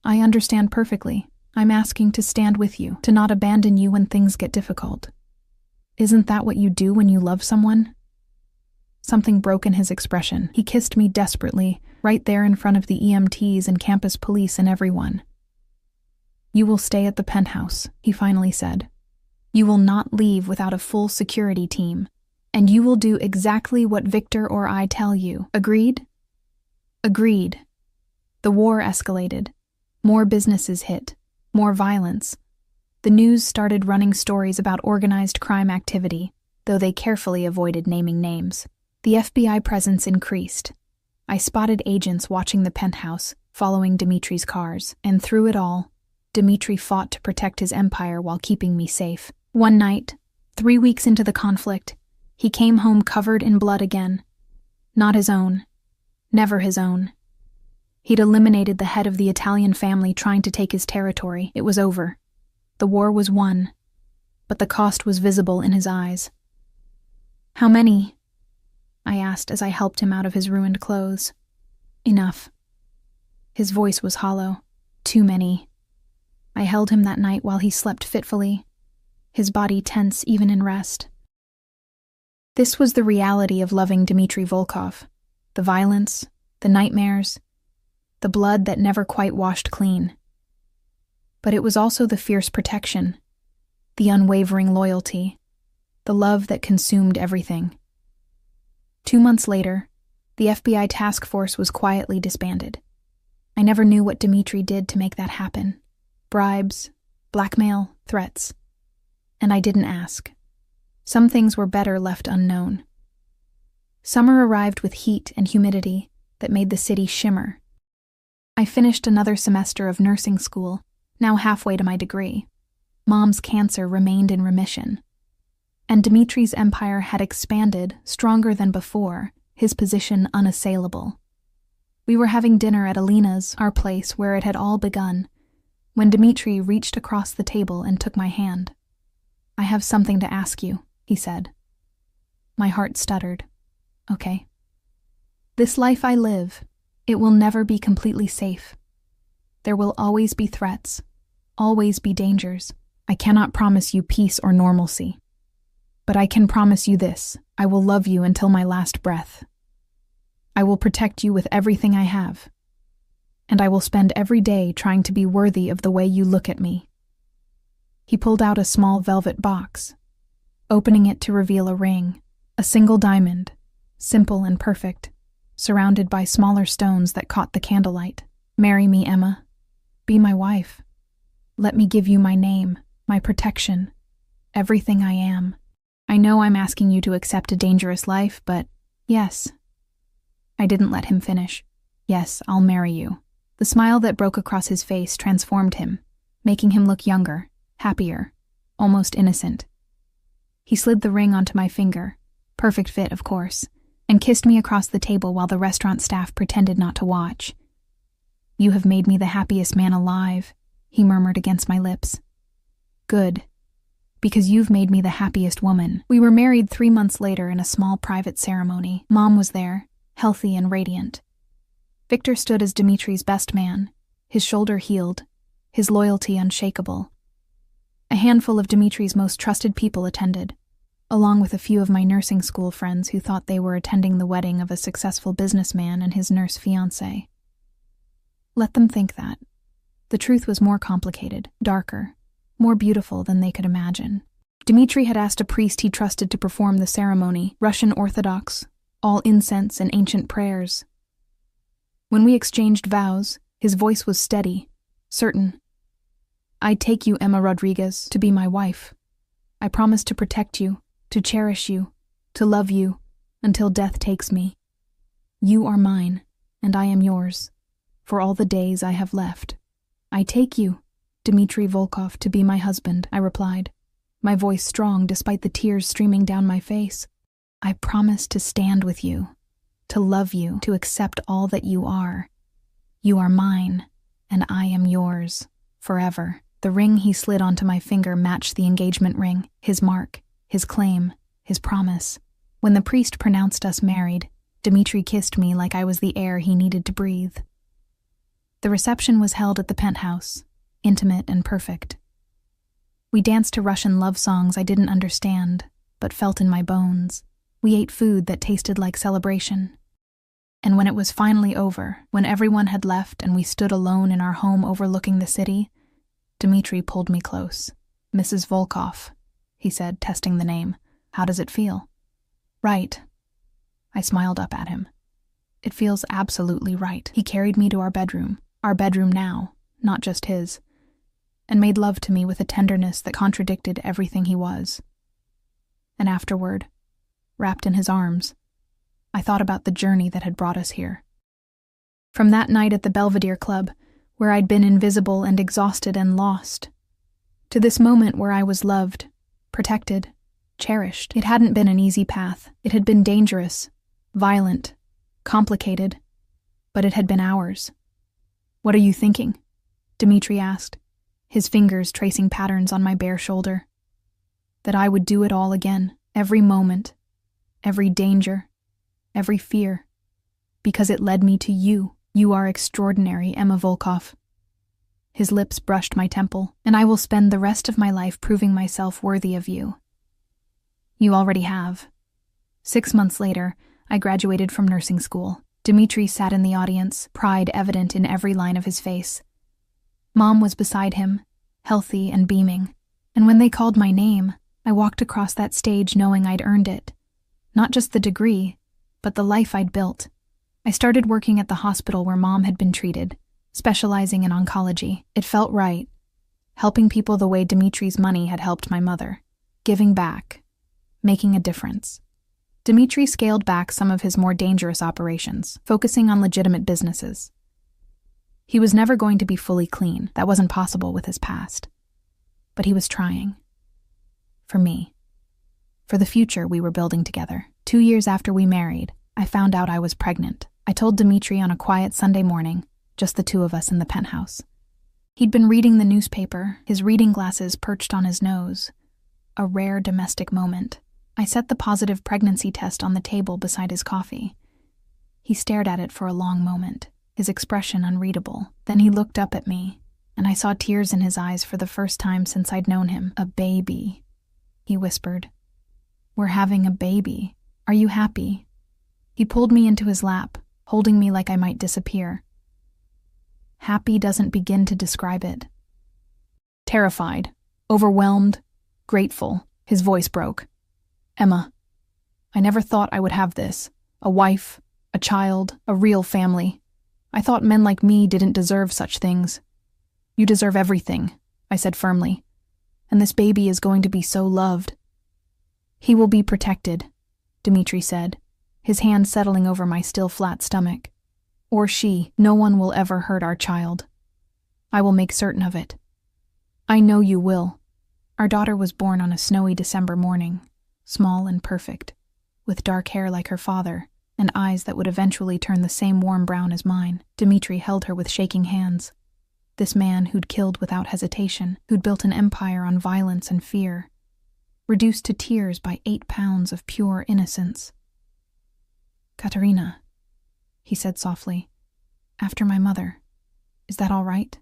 "I understand perfectly. I'm asking to stand with you, to not abandon you when things get difficult. Isn't that what you do when you love someone?" Something broke in his expression. He kissed me desperately, right there in front of the EMTs and campus police and everyone. "You will stay at the penthouse," he finally said. "You will not leave without a full security team, and you will do exactly what Victor or I tell you. Agreed?" Agreed. The war escalated. More businesses hit. More violence. The news started running stories about organized crime activity, though they carefully avoided naming names. The FBI presence increased. I spotted agents watching the penthouse, following Dimitri's cars, and through it all, Dimitri fought to protect his empire while keeping me safe. One night, 3 weeks into the conflict, he came home covered in blood again. Not his own. Never his own. He'd eliminated the head of the Italian family trying to take his territory. It was over. The war was won, but the cost was visible in his eyes. "How many?" I asked as I helped him out of his ruined clothes. "Enough." His voice was hollow. "Too many." I held him that night while he slept fitfully, his body tense even in rest. This was the reality of loving Dmitri Volkov. The violence, the nightmares, the blood that never quite washed clean. But it was also the fierce protection, the unwavering loyalty, the love that consumed everything. 2 months later, the FBI task force was quietly disbanded. I never knew what Dimitri did to make that happen. Bribes, blackmail, threats. And I didn't ask. Some things were better left unknown. Summer arrived with heat and humidity that made the city shimmer. I finished another semester of nursing school, now halfway to my degree. Mom's cancer remained in remission. And Dimitri's empire had expanded, stronger than before, his position unassailable. We were having dinner at Alina's, our place where it had all begun, when Dimitri reached across the table and took my hand. "I have something to ask you," he said. My heart stuttered. "Okay." "This life I live, it will never be completely safe. There will always be threats, always be dangers. I cannot promise you peace or normalcy. But I can promise you this: I will love you until my last breath. I will protect you with everything I have. And I will spend every day trying to be worthy of the way you look at me." He pulled out a small velvet box, opening it to reveal a ring, a single diamond, simple and perfect, surrounded by smaller stones that caught the candlelight. "Marry me, Emma. Be my wife. Let me give you my name, my protection, everything I am. I know I'm asking you to accept a dangerous life, but yes." I didn't let him finish. "Yes, I'll marry you." The smile that broke across his face transformed him, making him look younger, happier, almost innocent. He slid the ring onto my finger, perfect fit, of course, and kissed me across the table while the restaurant staff pretended not to watch. "You have made me the happiest man alive," he murmured against my lips. Good, because you've made me the happiest woman. We were married 3 months later in a small private ceremony. Mom was there, healthy and radiant. Victor stood as Dimitri's best man, his shoulder healed, his loyalty unshakable. A handful of Dimitri's most trusted people attended, along with a few of my nursing school friends who thought they were attending the wedding of a successful businessman and his nurse fiancée. Let them think that. The truth was more complicated, darker, more beautiful than they could imagine. Dimitri had asked a priest he trusted to perform the ceremony, Russian Orthodox, all incense and ancient prayers. When we exchanged vows, his voice was steady, certain. I take you, Emma Rodriguez, to be my wife. I promise to protect you, to cherish you, to love you, until death takes me. You are mine, and I am yours, for all the days I have left. I take you, Dmitri Volkov, to be my husband, I replied, my voice strong despite the tears streaming down my face. I promise to stand with you, to love you, to accept all that you are. You are mine, and I am yours, forever. The ring he slid onto my finger matched the engagement ring, his mark, his claim, his promise. When the priest pronounced us married, Dmitri kissed me like I was the air he needed to breathe. The reception was held at the penthouse, intimate and perfect. We danced to Russian love songs I didn't understand, but felt in my bones. We ate food that tasted like celebration. And when it was finally over, when everyone had left and we stood alone in our home overlooking the city, Dmitri pulled me close. Mrs. Volkov, he said, testing the name. How does it feel? Right. I smiled up at him. It feels absolutely right. He carried me to our bedroom now, not just his, and made love to me with a tenderness that contradicted everything he was. And afterward, wrapped in his arms, I thought about the journey that had brought us here. From that night at the Belvedere Club, where I'd been invisible and exhausted and lost, to this moment where I was loved, protected, cherished. It hadn't been an easy path. It had been dangerous, violent, complicated, but it had been ours. What are you thinking? Dmitri asked, his fingers tracing patterns on my bare shoulder. That I would do it all again, every moment, every danger, every fear, because it led me to you. You are extraordinary, Emma Volkov. His lips brushed my temple, and I will spend the rest of my life proving myself worthy of you. You already have. 6 months later, I graduated from nursing school. Dmitri sat in the audience, pride evident in every line of his face. Mom was beside him, healthy and beaming, and when they called my name, I walked across that stage knowing I'd earned it. Not just the degree, but the life I'd built. I started working at the hospital where Mom had been treated, specializing in oncology. It felt right, helping people the way Dimitri's money had helped my mother, giving back, making a difference. Dmitri scaled back some of his more dangerous operations, focusing on legitimate businesses. He was never going to be fully clean. That wasn't possible with his past. But he was trying. For me. For the future we were building together. 2 years after we married, I found out I was pregnant. I told Dmitri on a quiet Sunday morning, just the two of us in the penthouse. He'd been reading the newspaper, his reading glasses perched on his nose. A rare domestic moment. I set the positive pregnancy test on the table beside his coffee. He stared at it for a long moment, his expression unreadable. Then he looked up at me, and I saw tears in his eyes for the first time since I'd known him. A baby, he whispered. We're having a baby. Are you happy? He pulled me into his lap, holding me like I might disappear. Happy doesn't begin to describe it. Terrified, overwhelmed, grateful, his voice broke. Emma, I never thought I would have this. A wife, a child, a real family. I thought men like me didn't deserve such things. You deserve everything, I said firmly. And this baby is going to be so loved. He will be protected, Dmitri said, his hand settling over my still flat stomach. Or she. No one will ever hurt our child. I will make certain of it. I know you will. Our daughter was born on a snowy December morning, small and perfect, with dark hair like her father, and eyes that would eventually turn the same warm brown as mine. Dmitri held her with shaking hands. This man who'd killed without hesitation, who'd built an empire on violence and fear, reduced to tears by 8 pounds of pure innocence. "Katerina," he said softly, "after my mother. Is that all right?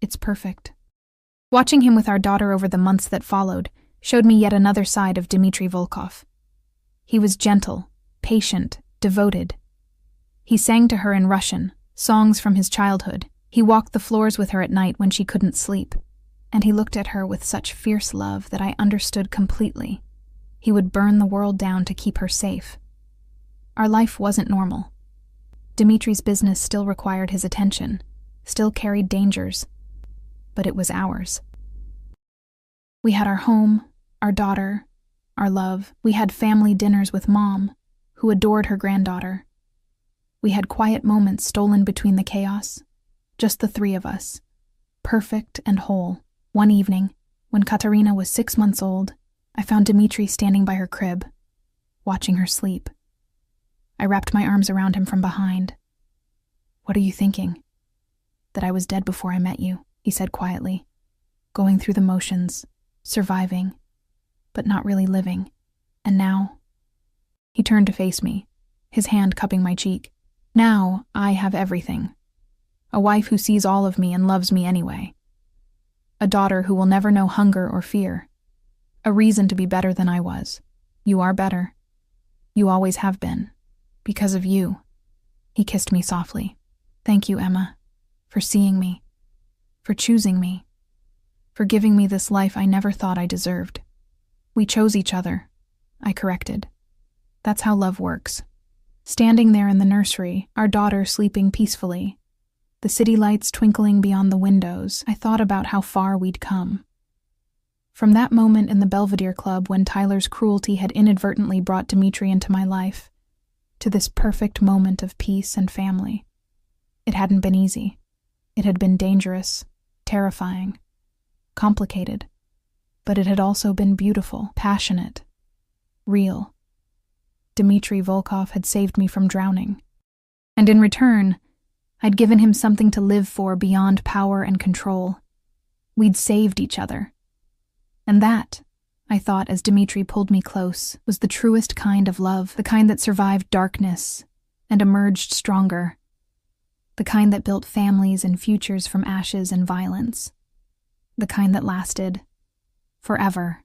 It's perfect." Watching him with our daughter over the months that followed showed me yet another side of Dmitry Volkov. He was gentle, patient, devoted. He sang to her in Russian, songs from his childhood. He walked the floors with her at night when she couldn't sleep, and he looked at her with such fierce love that I understood completely. He would burn the world down to keep her safe. Our life wasn't normal. Dmitry's business still required his attention, still carried dangers, but it was ours. We had our home, our daughter, our love. We had family dinners with Mom, who adored her granddaughter. We had quiet moments stolen between the chaos, just the 3 of us, perfect and whole. One evening, when Katerina was 6 months old, I found Dmitry standing by her crib, watching her sleep. I wrapped my arms around him from behind. "What are you thinking?" "That I was dead before I met you," he said quietly. "Going through the motions, surviving, but not really living. And now—" He turned to face me, his hand cupping my cheek. "Now I have everything. A wife who sees all of me and loves me anyway. A daughter who will never know hunger or fear. A reason to be better than I was. You are better. You always have been. Because of you." He kissed me softly. "Thank you, Emma, for seeing me, for choosing me, for giving me this life I never thought I deserved. We chose each other," I corrected. "That's how love works." Standing there in the nursery, our daughter sleeping peacefully, the city lights twinkling beyond the windows, I thought about how far we'd come. From that moment in the Belvedere Club when Tyler's cruelty had inadvertently brought Dmitry into my life, to this perfect moment of peace and family. It hadn't been easy. It had been dangerous, terrifying, complicated, but it had also been beautiful, passionate, real. Dmitry Volkov had saved me from drowning, and in return, I'd given him something to live for beyond power and control. We'd saved each other. And that, I thought as Dmitry pulled me close, was the truest kind of love, the kind that survived darkness and emerged stronger, the kind that built families and futures from ashes and violence, the kind that lasted forever.